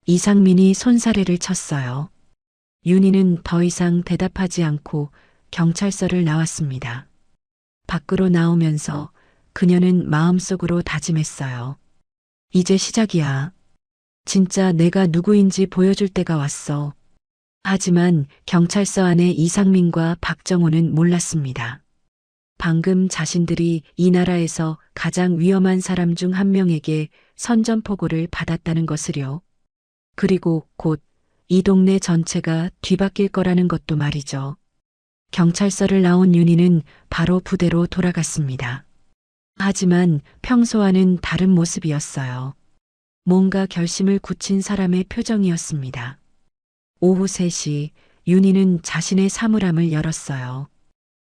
이상민이 손사래를 쳤어요. 윤희는 더 이상 대답하지 않고 경찰서를 나왔습니다. 밖으로 나오면서 그녀는 마음속으로 다짐했어요. 이제 시작이야. 진짜 내가 누구인지 보여줄 때가 왔어. 하지만 경찰서 안에 이상민과 박정호는 몰랐습니다. 방금 자신들이 이 나라에서 가장 위험한 사람 중 한 명에게 선전포고를 받았다는 것을요. 그리고 곧 이 동네 전체가 뒤바뀔 거라는 것도 말이죠. 경찰서를 나온 윤희는 바로 부대로 돌아갔습니다. 하지만 평소와는 다른 모습이었어요. 뭔가 결심을 굳힌 사람의 표정이었습니다. 오후 3시 윤희는 자신의 사물함을 열었어요.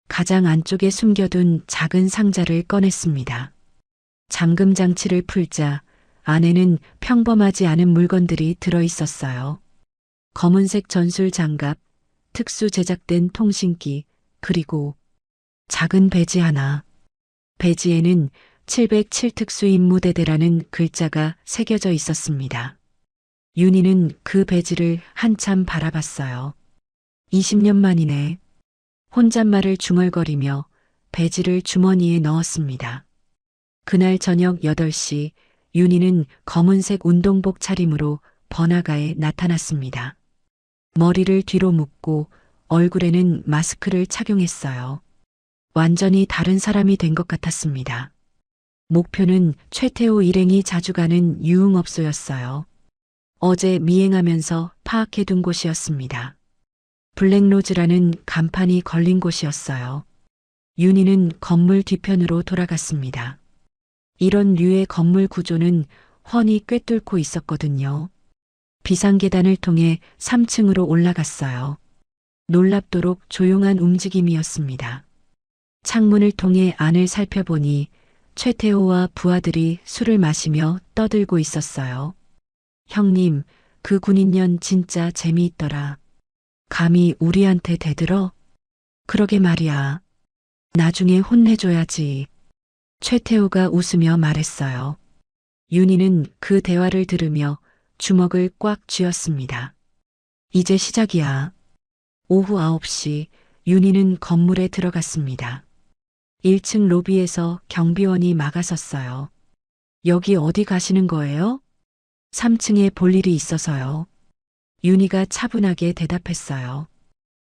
가장 안쪽에 숨겨둔 작은 상자를 꺼냈습니다. 잠금 장치를 풀자 안에는 평범하지 않은 물건들이 들어 있었어요. 검은색 전술 장갑, 특수 제작된 통신기, 그리고 작은 배지 하나. 배지에는 707 특수임무대대라는 글자가 새겨져 있었습니다. 윤희는 그 배지를 한참 바라봤어요. 20년 만이네. 혼잣말을 중얼거리며 배지를 주머니에 넣었습니다. 그날 저녁 8시 윤희는 검은색 운동복 차림으로 번화가에 나타났습니다. 머리를 뒤로 묶고 얼굴에는 마스크를 착용했어요. 완전히 다른 사람이 된 것 같았습니다. 목표는 최태호 일행이 자주 가는 유흥업소였어요. 어제 미행하면서 파악해둔 곳이었습니다. 블랙로즈라는 간판이 걸린 곳이었어요. 윤희는 건물 뒤편으로 돌아갔습니다. 이런 류의 건물 구조는 훤히 꿰뚫고 있었거든요. 비상계단을 통해 3층으로 올라갔어요. 놀랍도록 조용한 움직임이었습니다. 창문을 통해 안을 살펴보니 최태호와 부하들이 술을 마시며 떠들고 있었어요. 형님, 그 군인년 진짜 재미있더라. 감히 우리한테 대들어? 그러게 말이야. 나중에 혼내줘야지. 최태호가 웃으며 말했어요. 윤희는 그 대화를 들으며 주먹을 꽉 쥐었습니다. 이제 시작이야. 오후 9시 윤희는 건물에 들어갔습니다. 1층 로비에서 경비원이 막아섰어요. 여기 어디 가시는 거예요? 3층에 볼 일이 있어서요. 윤희가 차분하게 대답했어요.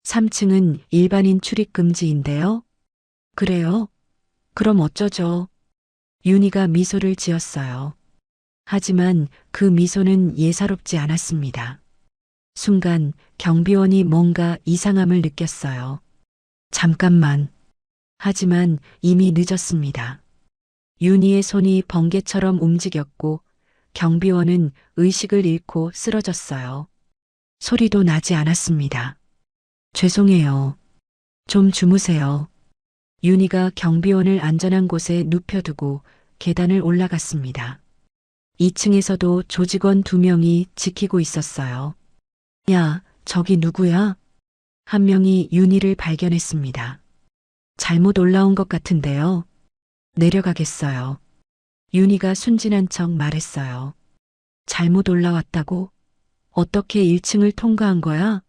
3층은 일반인 출입 금지인데요. 그래요? 그럼 어쩌죠? 윤희가 미소를 지었어요. 하지만 그 미소는 예사롭지 않았습니다. 순간 경비원이 뭔가 이상함을 느꼈어요. 잠깐만. 하지만 이미 늦었습니다. 윤희의 손이 번개처럼 움직였고 경비원은 의식을 잃고 쓰러졌어요. 소리도 나지 않았습니다. 죄송해요. 좀 주무세요. 윤희가 경비원을 안전한 곳에 눕혀두고 계단을 올라갔습니다. 2층에서도 조직원 2명이 지키고 있었어요. 야, 저기 누구야? 한 명이 윤희를 발견했습니다. 잘못 올라온 것 같은데요. 내려가겠어요. 윤희가 순진한 척 말했어요. 잘못 올라왔다고? 어떻게 1층을 통과한 거야?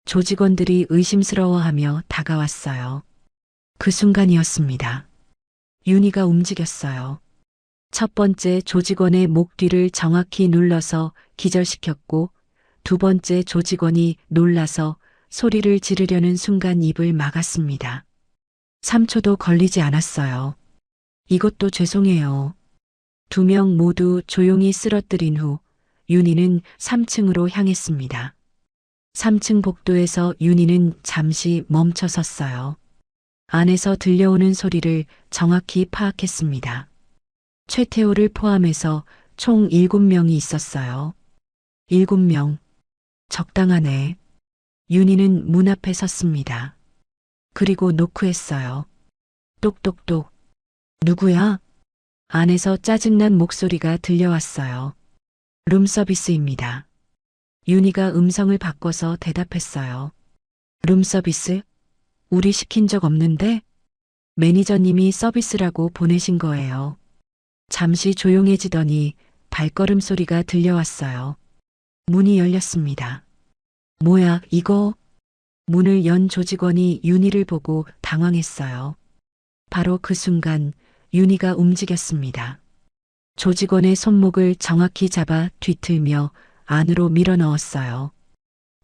조직원들이 의심스러워하며 다가왔어요. 그 순간이었습니다. 윤희가 움직였어요. 첫 번째 조직원의 목 뒤를 정확히 눌러서 기절시켰고 두 번째 조직원이 놀라서 소리를 지르려는 순간 입을 막았습니다. 3초도 걸리지 않았어요. 이것도 죄송해요. 2명 모두 조용히 쓰러뜨린 후 윤희는 3층으로 향했습니다. 3층 복도에서 윤희는 잠시 멈춰 섰어요. 안에서 들려오는 소리를 정확히 파악했습니다. 최태호를 포함해서 총 7명이 있었어요. 7명. 적당하네. 윤희는 문 앞에 섰습니다. 그리고 노크했어요. 똑똑똑. 누구야? 안에서 짜증난 목소리가 들려왔어요. 룸서비스입니다. 윤희가 음성을 바꿔서 대답했어요. 룸서비스? 우리 시킨 적 없는데? 매니저님이 서비스라고 보내신 거예요. 잠시 조용해지더니 발걸음 소리가 들려왔어요. 문이 열렸습니다. 뭐야, 이거? 문을 연 조직원이 윤희를 보고 당황했어요. 바로 그 순간 윤희가 움직였습니다. 조직원의 손목을 정확히 잡아 뒤틀며 안으로 밀어 넣었어요.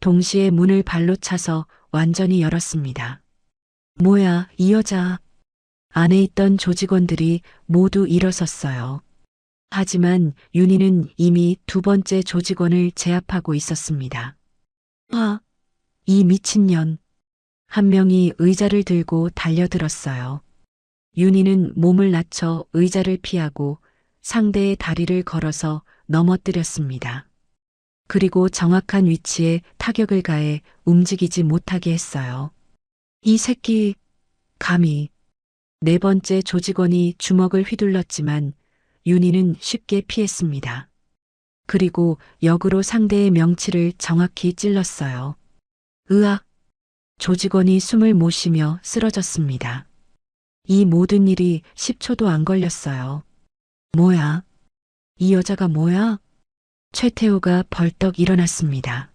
동시에 문을 발로 차서 완전히 열었습니다. 뭐야, 이 여자. 안에 있던 조직원들이 모두 일어섰어요. 하지만 윤희는 이미 두 번째 조직원을 제압하고 있었습니다. 아, 이 미친년. 한 명이 의자를 들고 달려들었어요. 윤희는 몸을 낮춰 의자를 피하고 상대의 다리를 걸어서 넘어뜨렸습니다. 그리고 정확한 위치에 타격을 가해 움직이지 못하게 했어요. 이 새끼, 감히. 네 번째 조직원이 주먹을 휘둘렀지만 윤희는 쉽게 피했습니다. 그리고 역으로 상대의 명치를 정확히 찔렀어요. 으악! 조직원이 숨을 못 쉬며 쓰러졌습니다. 이 모든 일이 10초도 안 걸렸어요. 뭐야? 이 여자가 뭐야? 최태호가 벌떡 일어났습니다.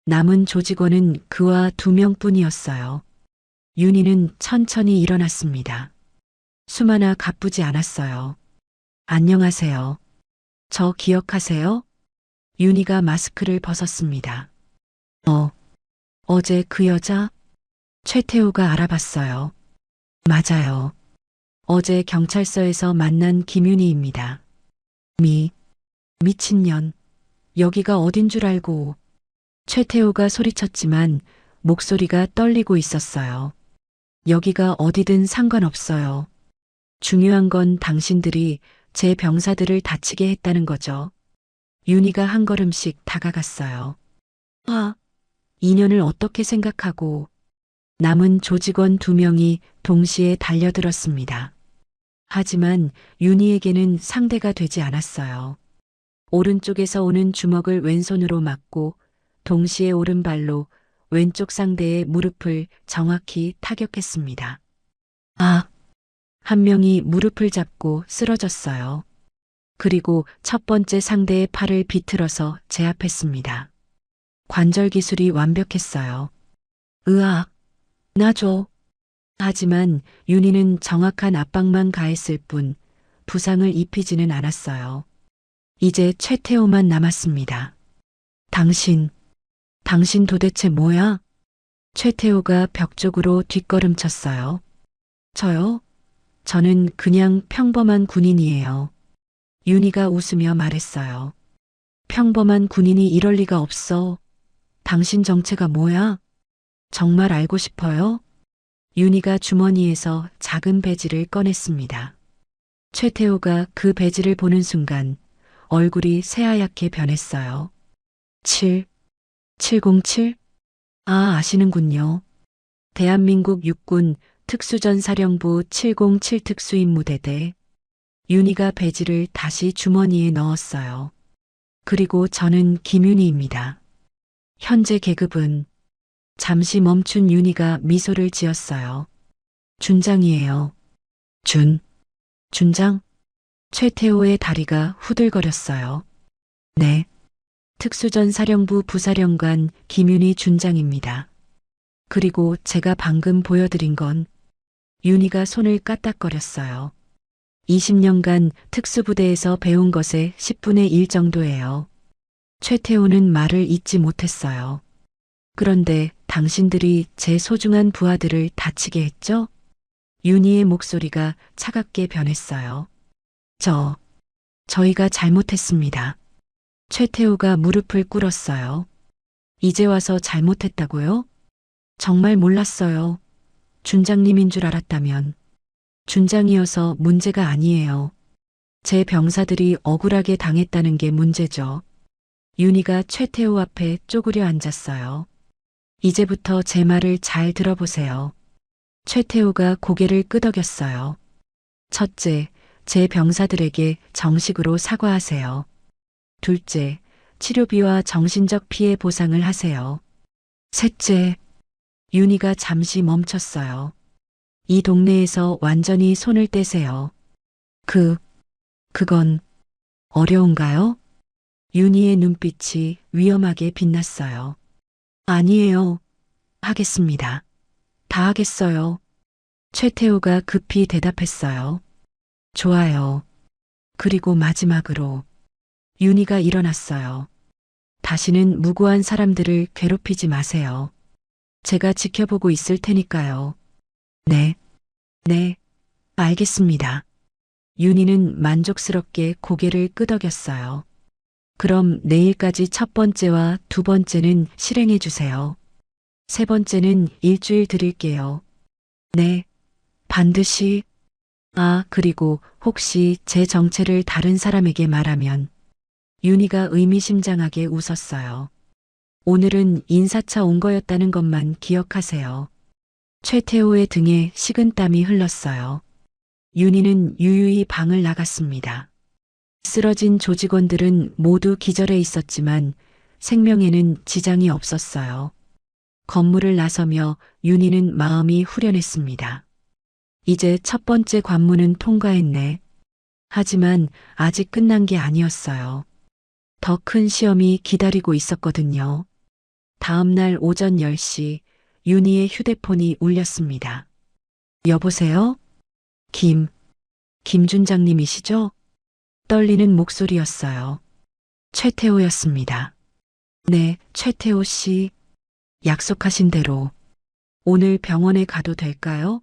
남은 조직원은 그와 2명뿐이었어요. 윤희는 천천히 일어났습니다. 숨 하나 가쁘지 않았어요. 안녕하세요. 저 기억하세요? 윤희가 마스크를 벗었습니다. 어제 그 여자? 최태호가 알아봤어요. 맞아요. 어제 경찰서에서 만난 김윤희입니다. 미친년. 여기가 어딘 줄 알고. 최태호가 소리쳤지만 목소리가 떨리고 있었어요. 여기가 어디든 상관없어요. 중요한 건 당신들이 제 병사들을 다치게 했다는 거죠. 윤희가 한 걸음씩 다가갔어요. 인연을 어떻게 생각하고. 남은 조직원 2명이 동시에 달려들었습니다. 하지만 윤희에게는 상대가 되지 않았어요. 오른쪽에서 오는 주먹을 왼손으로 맞고 동시에 오른발로 왼쪽 상대의 무릎을 정확히 타격했습니다. 한 명이 무릎을 잡고 쓰러졌어요. 그리고 첫 번째 상대의 팔을 비틀어서 제압했습니다. 관절 기술이 완벽했어요. 으악, 놔줘. 하지만 윤희는 정확한 압박만 가했을 뿐 부상을 입히지는 않았어요. 이제 최태호만 남았습니다. 당신 도대체 뭐야? 최태호가 벽 쪽으로 뒷걸음쳤어요. 저요? 저는 그냥 평범한 군인이에요. 윤희가 웃으며 말했어요. 평범한 군인이 이럴 리가 없어. 당신 정체가 뭐야? 정말 알고 싶어요? 윤희가 주머니에서 작은 배지를 꺼냈습니다. 최태호가 그 배지를 보는 순간 얼굴이 새하얗게 변했어요. 707? 아시는군요. 대한민국 육군 특수전사령부 707 특수임무대대. 윤희가 배지를 다시 주머니에 넣었어요. 그리고 저는 김윤희입니다. 현재 계급은. 잠시 멈춘 윤희가 미소를 지었어요. 준장이에요. 준장? 최태호의 다리가 후들거렸어요. 네. 특수전사령부 부사령관 김윤희 준장입니다. 그리고 제가 방금 보여드린 건. 윤희가 손을 까딱거렸어요. 20년간 특수부대에서 배운 것의 10분의 1 정도예요. 최태호는 말을 잇지 못했어요. 그런데 당신들이 제 소중한 부하들을 다치게 했죠? 윤희의 목소리가 차갑게 변했어요. 저희가 잘못했습니다. 최태호가 무릎을 꿇었어요. 이제 와서 잘못했다고요? 정말 몰랐어요. 준장님인 줄 알았다면. 준장이어서 문제가 아니에요. 제 병사들이 억울하게 당했다는 게 문제죠. 윤희가 최태호 앞에 쪼그려 앉았어요. 이제부터 제 말을 잘 들어보세요. 최태호가 고개를 끄덕였어요. 첫째, 제 병사들에게 정식으로 사과하세요. 둘째, 치료비와 정신적 피해 보상을 하세요. 셋째, 윤희가 잠시 멈췄어요. 이 동네에서 완전히 손을 떼세요. 그건 어려운가요? 윤희의 눈빛이 위험하게 빛났어요. 아니에요. 하겠습니다. 다 하겠어요. 최태우가 급히 대답했어요. 좋아요. 그리고 마지막으로 윤희가 일어났어요. 다시는 무고한 사람들을 괴롭히지 마세요. 제가 지켜보고 있을 테니까요. 네, 네, 알겠습니다. 윤희는 만족스럽게 고개를 끄덕였어요. 그럼 내일까지 첫 번째와 두 번째는 실행해 주세요. 세 번째는 일주일 드릴게요. 네, 반드시. 아, 그리고 혹시 제 정체를 다른 사람에게 말하면. 윤희가 의미심장하게 웃었어요. 오늘은 인사차 온 거였다는 것만 기억하세요. 최태호의 등에 식은땀이 흘렀어요. 윤희는 유유히 방을 나갔습니다. 쓰러진 조직원들은 모두 기절해 있었지만 생명에는 지장이 없었어요. 건물을 나서며 윤희는 마음이 후련했습니다. 이제 첫 번째 관문은 통과했네. 하지만 아직 끝난 게 아니었어요. 더 큰 시험이 기다리고 있었거든요. 다음 날 오전 10시 윤희의 휴대폰이 울렸습니다. 여보세요? 김준장님이시죠? 떨리는 목소리였어요. 최태호였습니다. 네, 최태호 씨. 약속하신 대로 오늘 병원에 가도 될까요?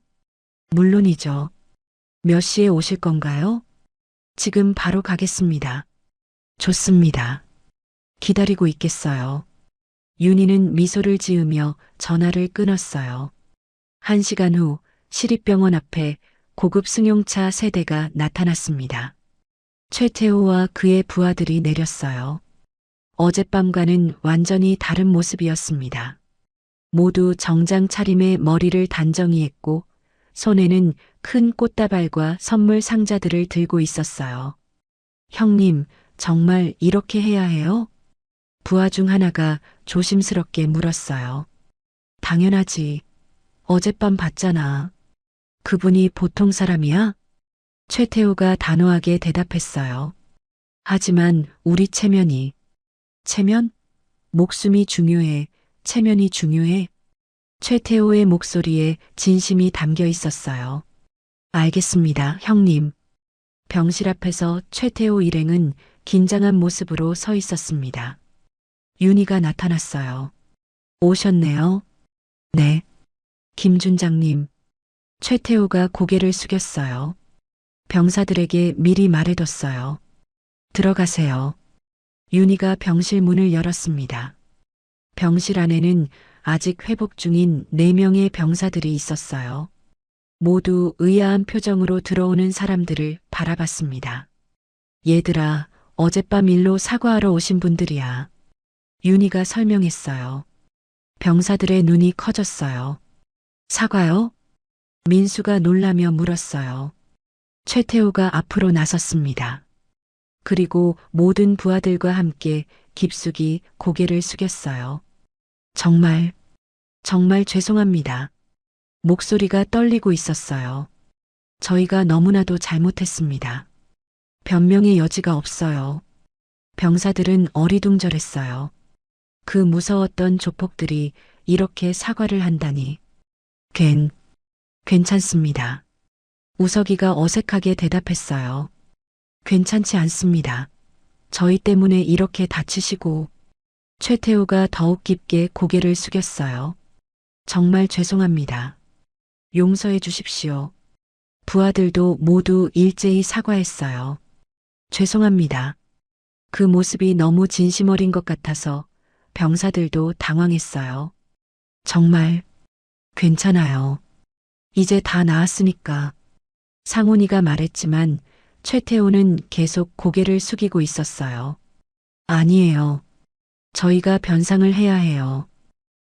물론이죠. 몇 시에 오실 건가요? 지금 바로 가겠습니다. 좋습니다. 기다리고 있겠어요. 윤희는 미소를 지으며 전화를 끊었어요. 1시간 후 시립병원 앞에 고급 승용차 3대가 나타났습니다. 최태호와 그의 부하들이 내렸어요. 어젯밤과는 완전히 다른 모습이었습니다. 모두 정장 차림에 머리를 단정히 했고 손에는 큰 꽃다발과 선물 상자들을 들고 있었어요. 형님, 정말 이렇게 해야 해요? 부하 중 하나가 조심스럽게 물었어요. 당연하지. 어젯밤 봤잖아. 그분이 보통 사람이야? 최태호가 단호하게 대답했어요. 하지만 우리 체면이. 체면? 목숨이 중요해. 체면이 중요해. 최태호의 목소리에 진심이 담겨 있었어요. 알겠습니다, 형님. 병실 앞에서 최태호 일행은 긴장한 모습으로 서 있었습니다. 윤희가 나타났어요. 오셨네요. 네. 김준장님. 최태호가 고개를 숙였어요. 병사들에게 미리 말해뒀어요. 들어가세요. 윤희가 병실 문을 열었습니다. 병실 안에는 아직 회복 중인 4명의 병사들이 있었어요. 모두 의아한 표정으로 들어오는 사람들을 바라봤습니다. 얘들아, 어젯밤 일로 사과하러 오신 분들이야. 윤희가 설명했어요. 병사들의 눈이 커졌어요. 사과요? 민수가 놀라며 물었어요. 최태호가 앞으로 나섰습니다. 그리고 모든 부하들과 함께 깊숙이 고개를 숙였어요. 정말 죄송합니다. 목소리가 떨리고 있었어요. 저희가 너무나도 잘못했습니다. 변명의 여지가 없어요. 병사들은 어리둥절했어요. 그 무서웠던 조폭들이 이렇게 사과를 한다니. 괜찮습니다. 우석이가 어색하게 대답했어요. 괜찮지 않습니다. 저희 때문에 이렇게 다치시고. 최태호가 더욱 깊게 고개를 숙였어요. 정말 죄송합니다. 용서해 주십시오. 부하들도 모두 일제히 사과했어요. 죄송합니다. 그 모습이 너무 진심 어린 것 같아서 병사들도 당황했어요. 정말 괜찮아요. 이제 다 나았으니까. 상훈이가 말했지만 최태호는 계속 고개를 숙이고 있었어요. 아니에요. 저희가 변상을 해야 해요.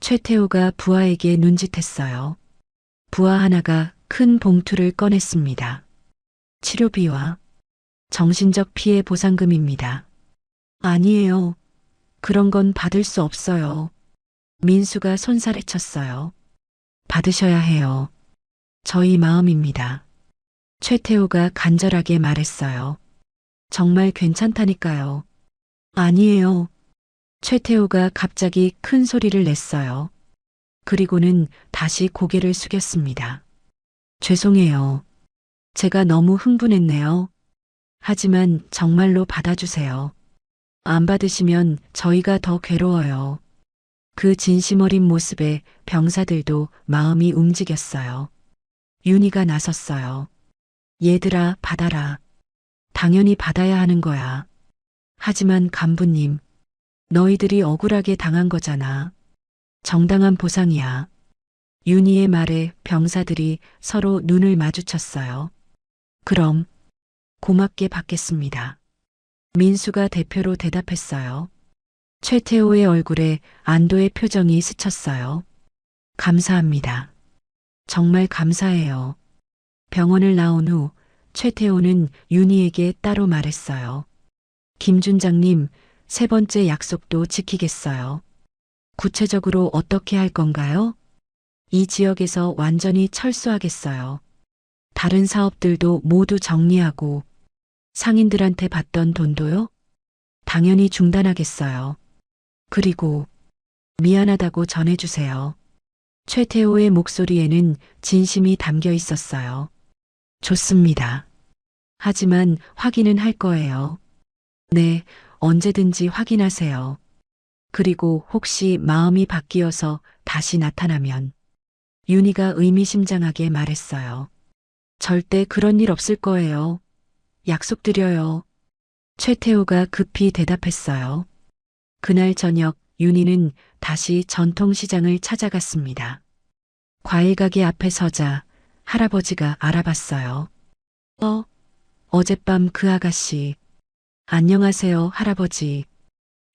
최태호가 부하에게 눈짓했어요. 부하 하나가 큰 봉투를 꺼냈습니다. 치료비와 정신적 피해 보상금입니다. 아니에요. 그런 건 받을 수 없어요. 민수가 손살에 쳤어요. 받으셔야 해요. 저희 마음입니다. 최태호가 간절하게 말했어요. 정말 괜찮다니까요. 아니에요. 최태호가 갑자기 큰 소리를 냈어요. 그리고는 다시 고개를 숙였습니다. 죄송해요. 제가 너무 흥분했네요. 하지만 정말로 받아주세요. 안 받으시면 저희가 더 괴로워요. 그 진심 어린 모습에 병사들도 마음이 움직였어요. 윤희가 나섰어요. 얘들아, 받아라. 당연히 받아야 하는 거야. 하지만 간부님, 너희들이 억울하게 당한 거잖아. 정당한 보상이야. 윤희의 말에 병사들이 서로 눈을 마주쳤어요. 그럼 고맙게 받겠습니다. 민수가 대표로 대답했어요. 최태호의 얼굴에 안도의 표정이 스쳤어요. 감사합니다. 정말 감사해요. 병원을 나온 후 최태호는 윤희에게 따로 말했어요. 김 준장님, 세 번째 약속도 지키겠어요. 구체적으로 어떻게 할 건가요? 이 지역에서 완전히 철수하겠어요. 다른 사업들도 모두 정리하고 상인들한테 받던 돈도요? 당연히 중단하겠어요. 그리고 미안하다고 전해주세요. 최태호의 목소리에는 진심이 담겨 있었어요. 좋습니다. 하지만 확인은 할 거예요. 네, 언제든지 확인하세요. 그리고 혹시 마음이 바뀌어서 다시 나타나면 윤희가 의미심장하게 말했어요. 절대 그런 일 없을 거예요. 약속드려요. 최태호가 급히 대답했어요. 그날 저녁 윤희는 다시 전통시장을 찾아갔습니다. 과일가게 앞에 서자 할아버지가 알아봤어요. 어젯밤 그 아가씨. 안녕하세요, 할아버지.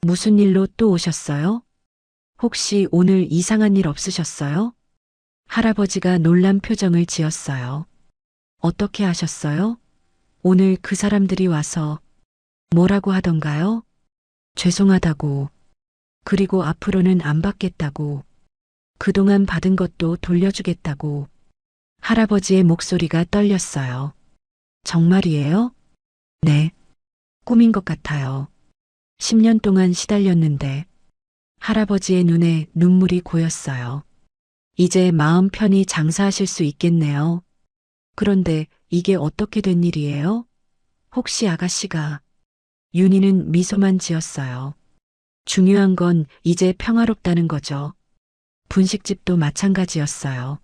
무슨 일로 또 오셨어요? 혹시 오늘 이상한 일 없으셨어요? 할아버지가 놀란 표정을 지었어요. 어떻게 하셨어요? 오늘 그 사람들이 와서 뭐라고 하던가요? 죄송하다고. 그리고 앞으로는 안 받겠다고. 그동안 받은 것도 돌려주겠다고. 할아버지의 목소리가 떨렸어요. 정말이에요? 네. 꿈인 것 같아요. 10년 동안 시달렸는데 할아버지의 눈에 눈물이 고였어요. 이제 마음 편히 장사하실 수 있겠네요. 그런데 이게 어떻게 된 일이에요? 혹시 아가씨가... 윤희는 미소만 지었어요. 중요한 건 이제 평화롭다는 거죠. 분식집도 마찬가지였어요.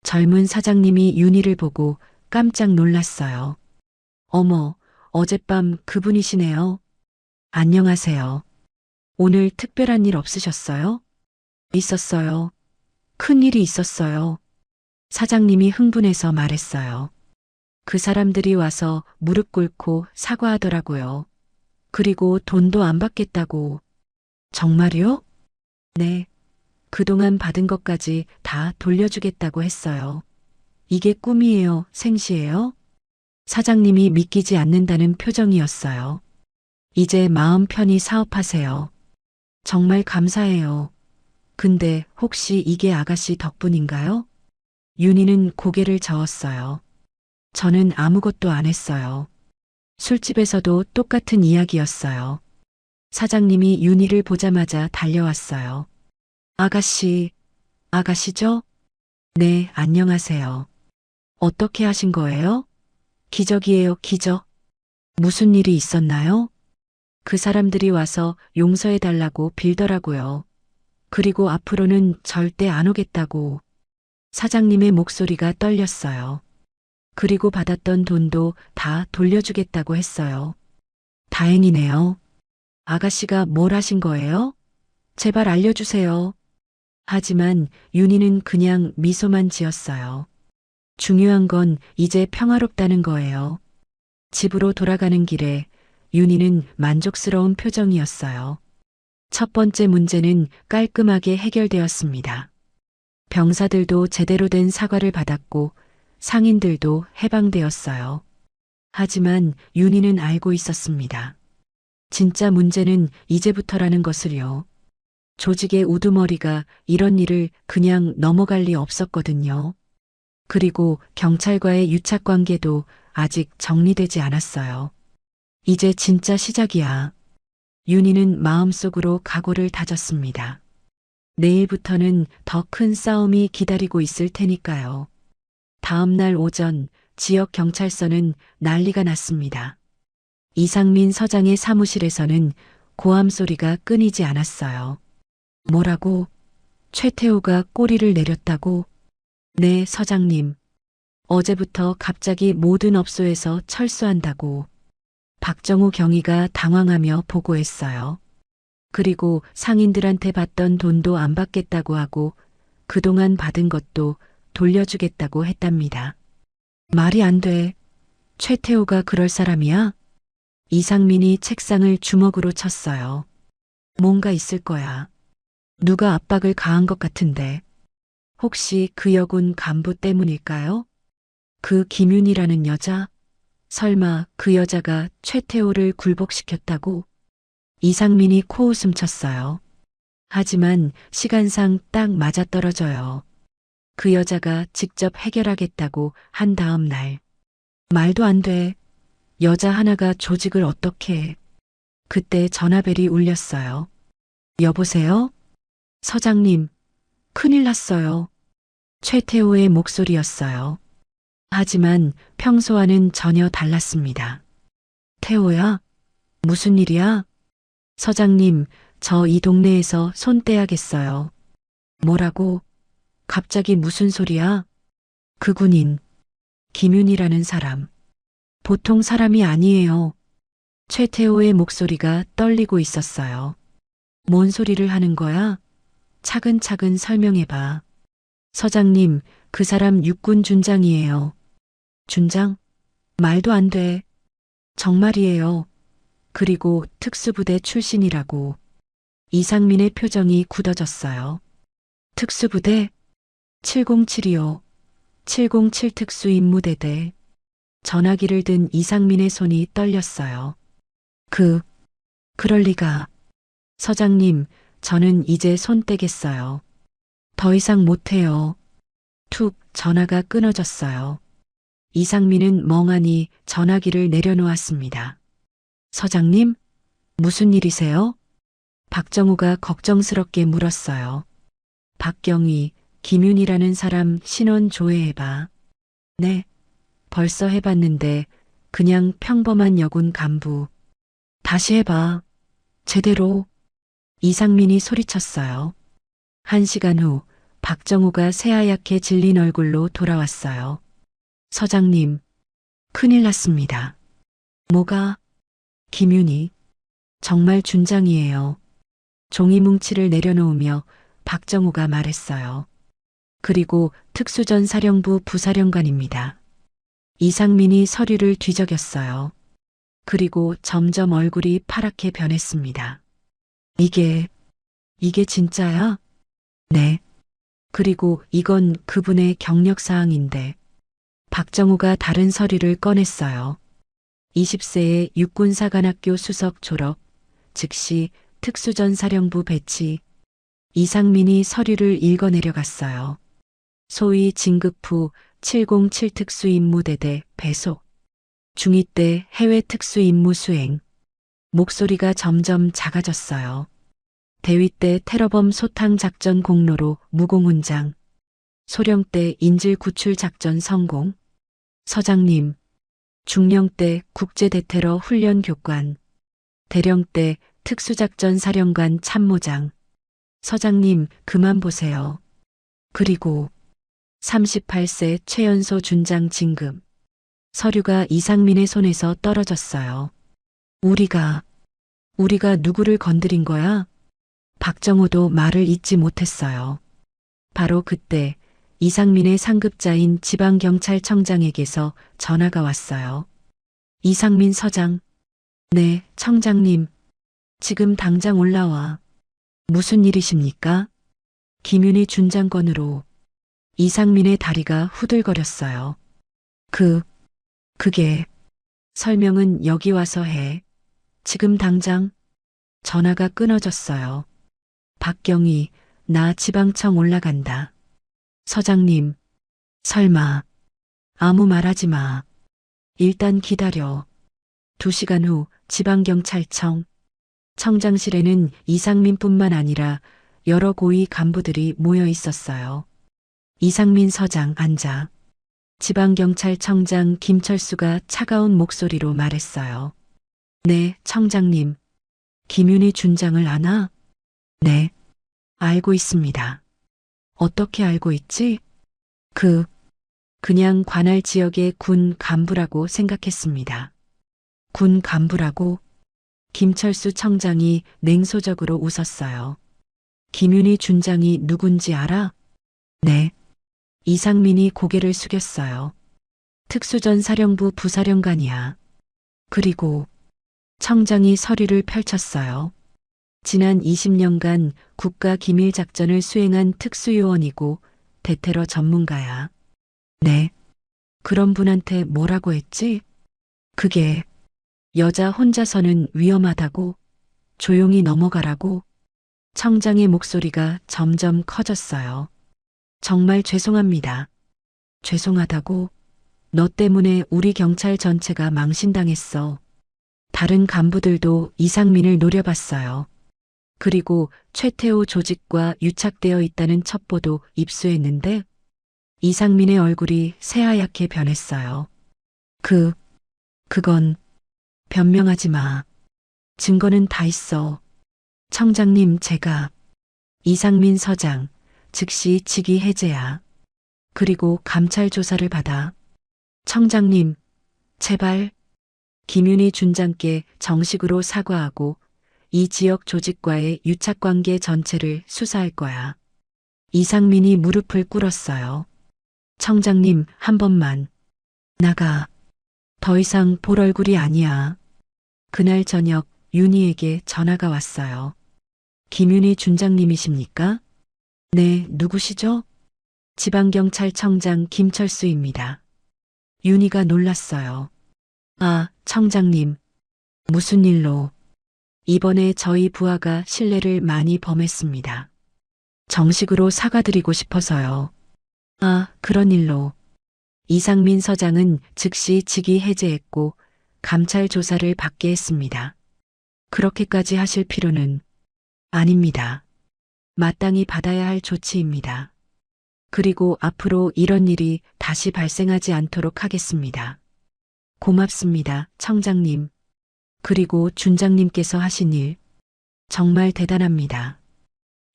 젊은 사장님이 윤희를 보고 깜짝 놀랐어요. 어머, 어젯밤 그분이시네요. 안녕하세요. 오늘 특별한 일 없으셨어요? 있었어요. 큰 일이 있었어요. 사장님이 흥분해서 말했어요. 그 사람들이 와서 무릎 꿇고 사과하더라고요. 그리고 돈도 안 받겠다고. 정말요? 네. 그동안 받은 것까지 다 돌려주겠다고 했어요. 이게 꿈이에요, 생시예요? 사장님이 믿기지 않는다는 표정이었어요. 이제 마음 편히 사업하세요. 정말 감사해요. 근데 혹시 이게 아가씨 덕분인가요? 윤희는 고개를 저었어요. 저는 아무것도 안 했어요. 술집에서도 똑같은 이야기였어요. 사장님이 윤희를 보자마자 달려왔어요. 아가씨, 아가씨죠? 네, 안녕하세요. 어떻게 하신 거예요? 기적이에요, 기적. 무슨 일이 있었나요? 그 사람들이 와서 용서해달라고 빌더라고요. 그리고 앞으로는 절대 안 오겠다고. 사장님의 목소리가 떨렸어요. 그리고 받았던 돈도 다 돌려주겠다고 했어요. 다행이네요. 아가씨가 뭘 하신 거예요? 제발 알려주세요. 하지만 윤희는 그냥 미소만 지었어요. 중요한 건 이제 평화롭다는 거예요. 집으로 돌아가는 길에 윤희는 만족스러운 표정이었어요. 첫 번째 문제는 깔끔하게 해결되었습니다. 병사들도 제대로 된 사과를 받았고 상인들도 해방되었어요. 하지만 윤희는 알고 있었습니다. 진짜 문제는 이제부터라는 것을요. 조직의 우두머리가 이런 일을 그냥 넘어갈 리 없었거든요. 그리고 경찰과의 유착 관계도 아직 정리되지 않았어요. 이제 진짜 시작이야. 윤희는 마음속으로 각오를 다졌습니다. 내일부터는 더 큰 싸움이 기다리고 있을 테니까요. 다음 날 오전 지역 경찰서는 난리가 났습니다. 이상민 서장의 사무실에서는 고함 소리가 끊이지 않았어요. 뭐라고? 최태호가 꼬리를 내렸다고? 네, 서장님. 어제부터 갑자기 모든 업소에서 철수한다고. 박정우 경위가 당황하며 보고했어요. 그리고 상인들한테 받던 돈도 안 받겠다고 하고 그동안 받은 것도 돌려주겠다고 했답니다. 말이 안 돼. 최태호가 그럴 사람이야? 이상민이 책상을 주먹으로 쳤어요. 뭔가 있을 거야. 누가 압박을 가한 것 같은데. 혹시 그 여군 간부 때문일까요? 그 김윤이라는 여자? 설마 그 여자가 최태호를 굴복시켰다고? 이상민이 코웃음 쳤어요. 하지만 시간상 딱 맞아떨어져요. 그 여자가 직접 해결하겠다고 한 다음 날. 말도 안 돼. 여자 하나가 조직을 어떻게 해. 그때 전화벨이 울렸어요. 여보세요? 서장님, 큰일 났어요. 최태호의 목소리였어요. 하지만 평소와는 전혀 달랐습니다. 태호야? 무슨 일이야? 서장님, 저 이 동네에서 손 떼야겠어요. 뭐라고? 갑자기 무슨 소리야? 그 군인, 김윤이라는 사람. 보통 사람이 아니에요. 최태호의 목소리가 떨리고 있었어요. 뭔 소리를 하는 거야? 차근차근 설명해봐. 서장님, 그 사람 육군 준장이에요. 준장? 말도 안 돼. 정말이에요. 그리고 특수부대 출신이라고. 이상민의 표정이 굳어졌어요. 특수부대? 707이요. 707 특수임무대대. 전화기를 든 이상민의 손이 떨렸어요. 그럴 리가. 서장님, 저는 이제 손 떼겠어요. 더 이상 못해요. 툭 전화가 끊어졌어요. 이상민은 멍하니 전화기를 내려놓았습니다. 서장님? 무슨 일이세요? 박정우가 걱정스럽게 물었어요. 박경희, 김윤이라는 사람 신원 조회해봐. 네, 벌써 해봤는데 그냥 평범한 여군 간부. 다시 해봐. 제대로. 이상민이 소리쳤어요. 1시간 후 박정우가 새하얗게 질린 얼굴로 돌아왔어요. 서장님, 큰일 났습니다. 뭐가? 김윤희. 정말 준장이에요. 종이 뭉치를 내려놓으며 박정우가 말했어요. 그리고 특수전 사령부 부사령관입니다. 이상민이 서류를 뒤적였어요. 그리고 점점 얼굴이 파랗게 변했습니다. 이게 진짜야? 네. 그리고 이건 그분의 경력사항인데. 박정우가 다른 서류를 꺼냈어요. 20세의 육군사관학교 수석 졸업, 즉시 특수전 사령부 배치. 이상민이 서류를 읽어내려갔어요. 소위 진급 후 707 특수임무대대 배속. 중2 때 해외 특수임무 수행. 목소리가 점점 작아졌어요. 대위 때 테러범 소탕 작전 공로로 무공훈장. 소령 때 인질 구출 작전 성공. 서장님, 중령 때 국제 대테러 훈련 교관. 대령 때 특수작전 사령관 참모장. 서장님, 그만 보세요. 그리고 38세 최연소 준장 진급. 서류가 이상민의 손에서 떨어졌어요. 우리가 누구를 건드린 거야? 박정우도 말을 잇지 못했어요. 바로 그때 이상민의 상급자인 지방경찰청장에게서 전화가 왔어요. 이상민 서장. 네, 청장님. 지금 당장 올라와. 무슨 일이십니까? 김윤희 준장권으로. 이상민의 다리가 후들거렸어요. 그게. 설명은 여기 와서 해. 지금 당장. 전화가 끊어졌어요. 박경희, 나 지방청 올라간다. 서장님, 설마. 아무 말하지 마. 일단 기다려. 2시간 후 지방경찰청. 청장실에는 이상민뿐만 아니라 여러 고위 간부들이 모여 있었어요. 이상민 서장 앉아. 지방경찰청장 김철수가 차가운 목소리로 말했어요. 네, 청장님. 김윤희 준장을 아나? 네. 알고 있습니다. 어떻게 알고 있지? 그냥 관할 지역의 군 간부라고 생각했습니다. 군 간부라고? 김철수 청장이 냉소적으로 웃었어요. 김윤희 준장이 누군지 알아? 네. 이상민이 고개를 숙였어요. 특수전사령부 부사령관이야. 그리고 청장이 서류를 펼쳤어요. 지난 20년간 국가기밀작전을 수행한 특수요원이고 대테러 전문가야. 네. 그런 분한테 뭐라고 했지? 그게 여자 혼자서는 위험하다고, 조용히 넘어가라고. 청장의 목소리가 점점 커졌어요. 정말 죄송합니다. 죄송하다고? 너 때문에 우리 경찰 전체가 망신당했어. 다른 간부들도 이상민을 노려봤어요. 그리고 최태호 조직과 유착되어 있다는 첩보도 입수했는데 이상민의 얼굴이 새하얗게 변했어요. 그건 변명하지 마. 증거는 다 있어. 청장님, 제가 이상민 서장 즉시 직위 해제야. 그리고 감찰 조사를 받아. 청장님, 제발. 김윤희 준장께 정식으로 사과하고 이 지역 조직과의 유착관계 전체를 수사할 거야. 이상민이 무릎을 꿇었어요. 청장님, 한 번만. 나가. 더 이상 볼 얼굴이 아니야. 그날 저녁 윤희에게 전화가 왔어요. 김윤희 준장님이십니까? 네, 누구시죠? 지방경찰청장 김철수입니다. 윤희가 놀랐어요. 아, 청장님. 무슨 일로? 이번에 저희 부하가 실례를 많이 범했습니다. 정식으로 사과드리고 싶어서요. 아, 그런 일로. 이상민 서장은 즉시 직위 해제했고 감찰 조사를 받게 했습니다. 그렇게까지 하실 필요는 아닙니다. 마땅히 받아야 할 조치입니다. 그리고 앞으로 이런 일이 다시 발생하지 않도록 하겠습니다. 고맙습니다, 청장님. 그리고 준장님께서 하신 일 정말 대단합니다.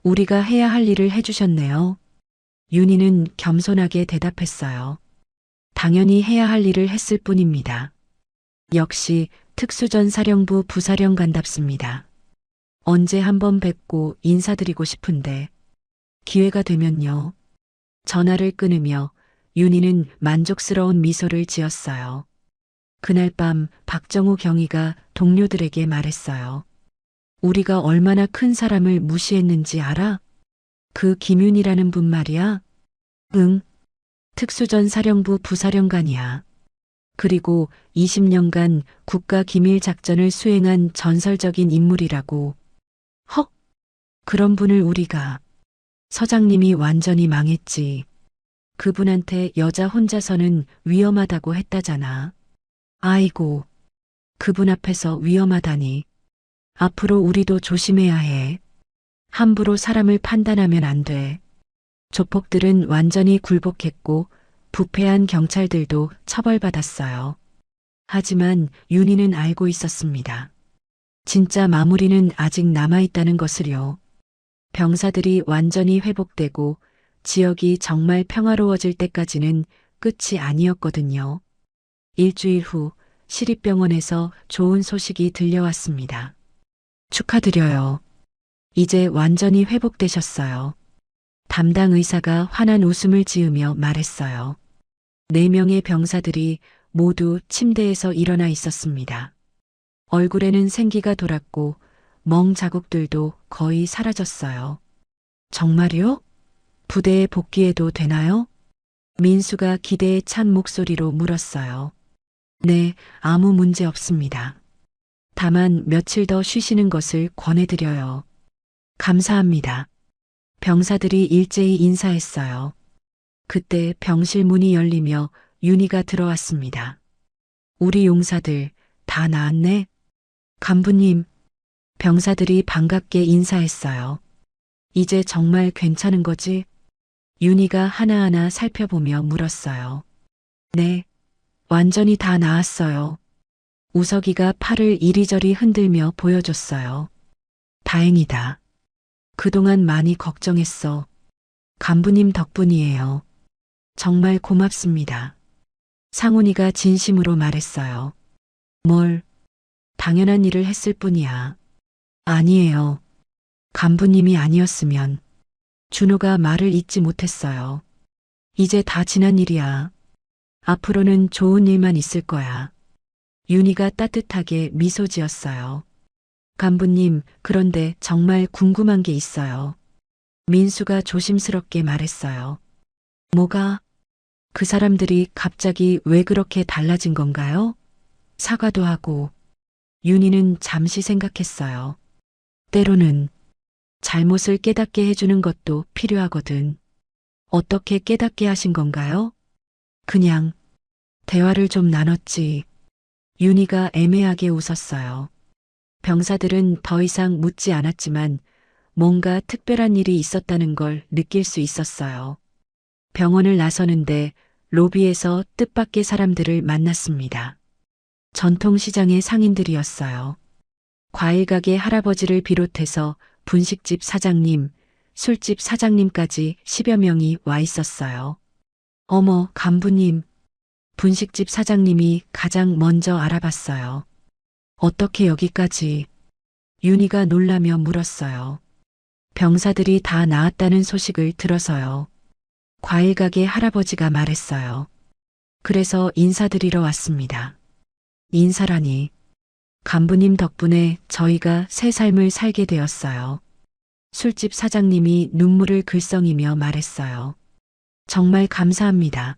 우리가 해야 할 일을 해주셨네요. 윤희는 겸손하게 대답했어요. 당연히 해야 할 일을 했을 뿐입니다. 역시 특수전사령부 부사령관답습니다. 언제 한번 뵙고 인사드리고 싶은데 기회가 되면요. 전화를 끊으며 윤희는 만족스러운 미소를 지었어요. 그날 밤 박정우 경위가 동료들에게 말했어요. 우리가 얼마나 큰 사람을 무시했는지 알아? 그 김윤희라는 분 말이야? 응. 특수전사령부 부사령관이야. 그리고 20년간 국가기밀작전을 수행한 전설적인 인물이라고. 헉! 그런 분을 우리가. 서장님이 완전히 망했지. 그분한테 여자 혼자서는 위험하다고 했다잖아. 아이고. 그분 앞에서 위험하다니. 앞으로 우리도 조심해야 해. 함부로 사람을 판단하면 안 돼. 조폭들은 완전히 굴복했고 부패한 경찰들도 처벌받았어요. 하지만 윤희는 알고 있었습니다. 진짜 마무리는 아직 남아있다는 것을요. 병사들이 완전히 회복되고 지역이 정말 평화로워질 때까지는 끝이 아니었거든요. 일주일 후 시립병원에서 좋은 소식이 들려왔습니다. 축하드려요. 이제 완전히 회복되셨어요. 담당 의사가 환한 웃음을 지으며 말했어요. 4명의 병사들이 모두 침대에서 일어나 있었습니다. 얼굴에는 생기가 돌았고 멍 자국들도 거의 사라졌어요. 정말요? 부대에 복귀해도 되나요? 민수가 기대에 찬 목소리로 물었어요. 네, 아무 문제 없습니다. 다만 며칠 더 쉬시는 것을 권해드려요. 감사합니다. 병사들이 일제히 인사했어요. 그때 병실 문이 열리며 윤희가 들어왔습니다. 우리 용사들 다 나았네? 간부님, 병사들이 반갑게 인사했어요. 이제 정말 괜찮은 거지? 윤희가 하나하나 살펴보며 물었어요. 네, 완전히 다 나았어요. 우석이가 팔을 이리저리 흔들며 보여줬어요. 다행이다. 그동안 많이 걱정했어. 간부님 덕분이에요. 정말 고맙습니다. 상훈이가 진심으로 말했어요. 뭘, 당연한 일을 했을 뿐이야. 아니에요. 간부님이 아니었으면. 준호가 말을 잇지 못했어요. 이제 다 지난 일이야. 앞으로는 좋은 일만 있을 거야. 윤희가 따뜻하게 미소 지었어요. 간부님, 그런데 정말 궁금한 게 있어요. 민수가 조심스럽게 말했어요. 뭐가? 그 사람들이 갑자기 왜 그렇게 달라진 건가요? 사과도 하고. 윤희는 잠시 생각했어요. 때로는 잘못을 깨닫게 해주는 것도 필요하거든. 어떻게 깨닫게 하신 건가요? 그냥 대화를 좀 나눴지. 윤희가 애매하게 웃었어요. 병사들은 더 이상 묻지 않았지만 뭔가 특별한 일이 있었다는 걸 느낄 수 있었어요. 병원을 나서는데 로비에서 뜻밖의 사람들을 만났습니다. 전통시장의 상인들이었어요. 과일가게 할아버지를 비롯해서 분식집 사장님, 술집 사장님까지 10여 명이 와 있었어요. 어머, 간부님. 분식집 사장님이 가장 먼저 알아봤어요. 어떻게 여기까지? 윤희가 놀라며 물었어요. 병사들이 다 나았다는 소식을 들어서요. 과일가게 할아버지가 말했어요. 그래서 인사드리러 왔습니다. 인사라니. 간부님 덕분에 저희가 새 삶을 살게 되었어요. 술집 사장님이 눈물을 글썽이며 말했어요. 정말 감사합니다.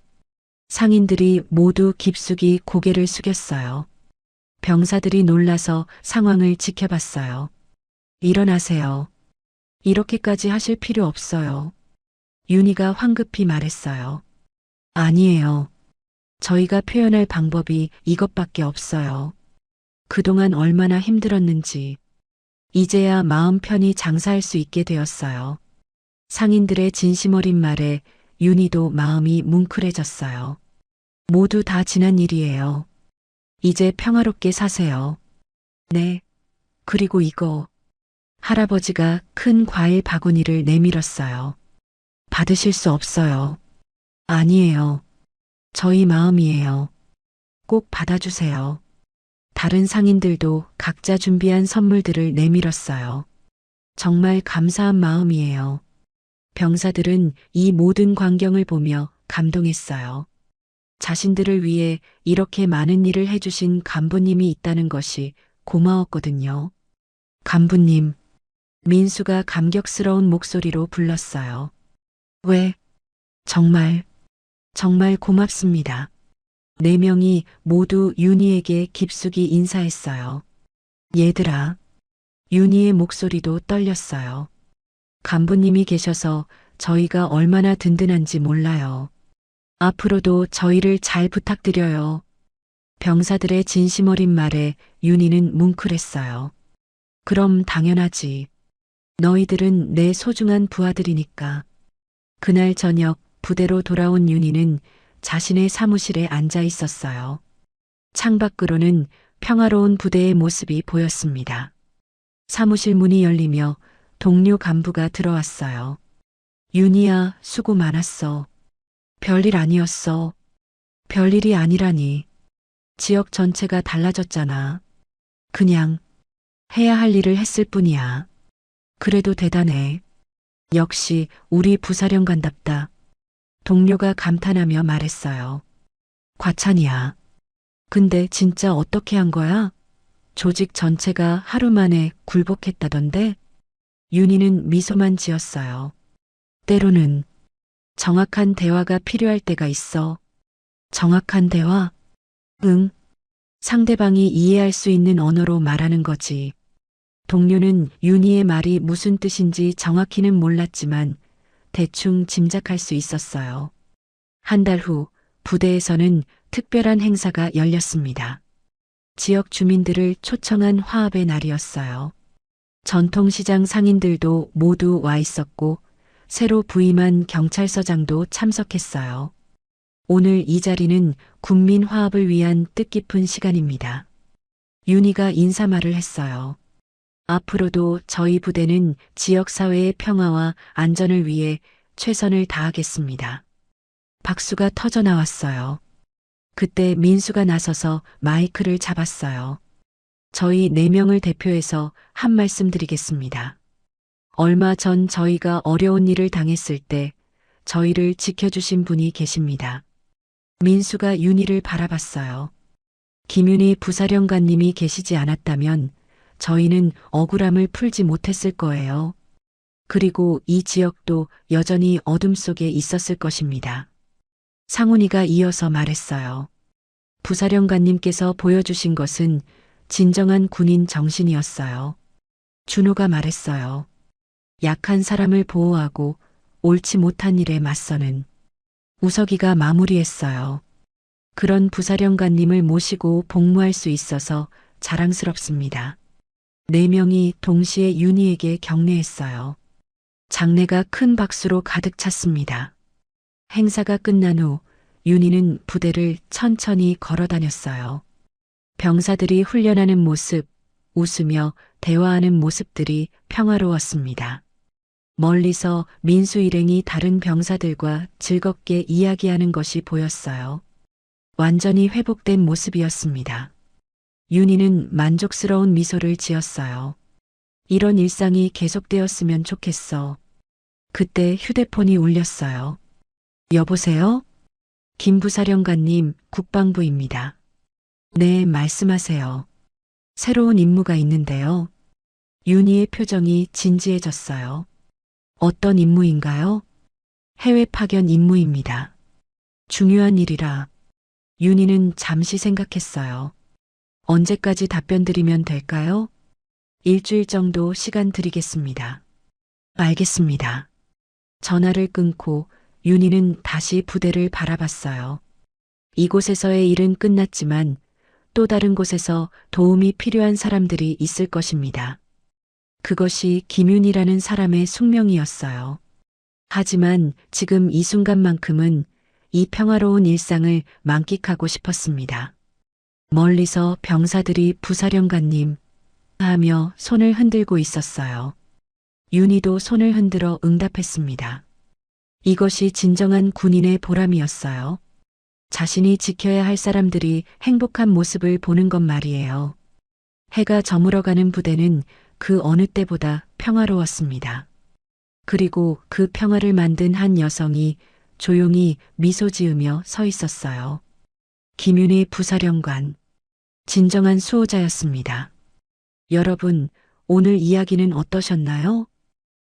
상인들이 모두 깊숙이 고개를 숙였어요. 병사들이 놀라서 상황을 지켜봤어요. 일어나세요. 이렇게까지 하실 필요 없어요. 윤희가 황급히 말했어요. 아니에요. 저희가 표현할 방법이 이것밖에 없어요. 그동안 얼마나 힘들었는지. 이제야 마음 편히 장사할 수 있게 되었어요. 상인들의 진심 어린 말에 윤희도 마음이 뭉클해졌어요. 모두 다 지난 일이에요. 이제 평화롭게 사세요. 네. 그리고 이거. 할아버지가 큰 과일 바구니를 내밀었어요. 받으실 수 없어요. 아니에요. 저희 마음이에요. 꼭 받아주세요. 다른 상인들도 각자 준비한 선물들을 내밀었어요. 정말 감사한 마음이에요. 병사들은 이 모든 광경을 보며 감동했어요. 자신들을 위해 이렇게 많은 일을 해주신 간부님이 있다는 것이 고마웠거든요. 간부님, 민수가 감격스러운 목소리로 불렀어요. 왜? 정말 고맙습니다. 네 명이 모두 윤희에게 깊숙이 인사했어요. 얘들아, 윤희의 목소리도 떨렸어요. 간부님이 계셔서 저희가 얼마나 든든한지 몰라요. 앞으로도 저희를 잘 부탁드려요. 병사들의 진심 어린 말에 윤희는 뭉클했어요. 그럼 당연하지. 너희들은 내 소중한 부하들이니까. 그날 저녁 부대로 돌아온 윤희는 자신의 사무실에 앉아 있었어요. 창밖으로는 평화로운 부대의 모습이 보였습니다. 사무실 문이 열리며 동료 간부가 들어왔어요. 윤희야, 수고 많았어. 별일 아니었어. 별일이 아니라니. 지역 전체가 달라졌잖아. 그냥 해야 할 일을 했을 뿐이야. 그래도 대단해. 역시 우리 부사령관답다. 동료가 감탄하며 말했어요. 과찬이야. 근데 진짜 어떻게 한 거야? 조직 전체가 하루 만에 굴복했다던데? 윤희는 미소만 지었어요. 때로는 정확한 대화가 필요할 때가 있어. 정확한 대화? 응. 상대방이 이해할 수 있는 언어로 말하는 거지. 동료는 윤희의 말이 무슨 뜻인지 정확히는 몰랐지만 대충 짐작할 수 있었어요. 한 달 후 부대에서는 특별한 행사가 열렸습니다. 지역 주민들을 초청한 화합의 날이었어요. 전통시장 상인들도 모두 와 있었고 새로 부임한 경찰서장도 참석했어요. 오늘 이 자리는 국민 화합을 위한 뜻깊은 시간입니다. 윤희가 인사말을 했어요. 앞으로도 저희 부대는 지역사회의 평화와 안전을 위해 최선을 다하겠습니다. 박수가 터져 나왔어요. 그때 민수가 나서서 마이크를 잡았어요. 저희 4명을 대표해서 한 말씀 드리겠습니다. 얼마 전 저희가 어려운 일을 당했을 때 저희를 지켜주신 분이 계십니다. 민수가 윤희를 바라봤어요. 김윤희 부사령관님이 계시지 않았다면 저희는 억울함을 풀지 못했을 거예요. 그리고 이 지역도 여전히 어둠 속에 있었을 것입니다. 상훈이가 이어서 말했어요. 부사령관님께서 보여주신 것은 진정한 군인 정신이었어요. 준호가 말했어요. 약한 사람을 보호하고 옳지 못한 일에 맞서는. 우석이가 마무리했어요. 그런 부사령관님을 모시고 복무할 수 있어서 자랑스럽습니다. 4명이 동시에 윤희에게 격려했어요. 장례가 큰 박수로 가득 찼습니다. 행사가 끝난 후 윤희는 부대를 천천히 걸어 다녔어요. 병사들이 훈련하는 모습, 웃으며 대화하는 모습들이 평화로웠습니다. 멀리서 민수 일행이 다른 병사들과 즐겁게 이야기하는 것이 보였어요. 완전히 회복된 모습이었습니다. 윤희는 만족스러운 미소를 지었어요. 이런 일상이 계속되었으면 좋겠어. 그때 휴대폰이 울렸어요. 여보세요? 김 부사령관님, 국방부입니다. 네, 말씀하세요. 새로운 임무가 있는데요. 윤희의 표정이 진지해졌어요. 어떤 임무인가요? 해외 파견 임무입니다. 중요한 일이라. 윤희는 잠시 생각했어요. 언제까지 답변 드리면 될까요? 일주일 정도 시간 드리겠습니다. 알겠습니다. 전화를 끊고 윤희는 다시 부대를 바라봤어요. 이곳에서의 일은 끝났지만 또 다른 곳에서 도움이 필요한 사람들이 있을 것입니다. 그것이 김윤희라는 사람의 숙명이었어요. 하지만 지금 이 순간만큼은 이 평화로운 일상을 만끽하고 싶었습니다. 멀리서 병사들이 부사령관님 하며 손을 흔들고 있었어요. 윤희도 손을 흔들어 응답했습니다. 이것이 진정한 군인의 보람이었어요. 자신이 지켜야 할 사람들이 행복한 모습을 보는 것 말이에요. 해가 저물어가는 부대는 그 어느 때보다 평화로웠습니다. 그리고 그 평화를 만든 한 여성이 조용히 미소 지으며 서 있었어요. 김윤희 부사령관. 진정한 수호자였습니다. 여러분, 오늘 이야기는 어떠셨나요?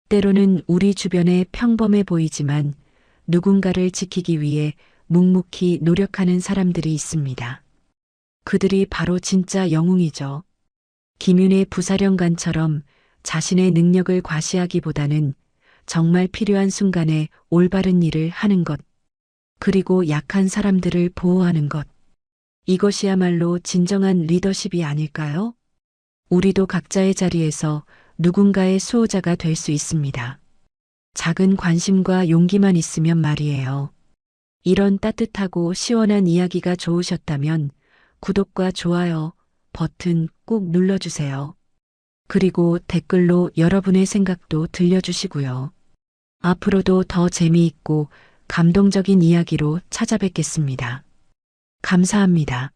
때로는 우리 주변에 평범해 보이지만 누군가를 지키기 위해 묵묵히 노력하는 사람들이 있습니다. 그들이 바로 진짜 영웅이죠. 김윤희 부사령관처럼 자신의 능력을 과시하기보다는 정말 필요한 순간에 올바른 일을 하는 것, 그리고 약한 사람들을 보호하는 것. 이것이야말로 진정한 리더십이 아닐까요? 우리도 각자의 자리에서 누군가의 수호자가 될 수 있습니다. 작은 관심과 용기만 있으면 말이에요. 이런 따뜻하고 시원한 이야기가 좋으셨다면 구독과 좋아요 버튼 꼭 눌러주세요. 그리고 댓글로 여러분의 생각도 들려주시고요. 앞으로도 더 재미있고 감동적인 이야기로 찾아뵙겠습니다. 감사합니다.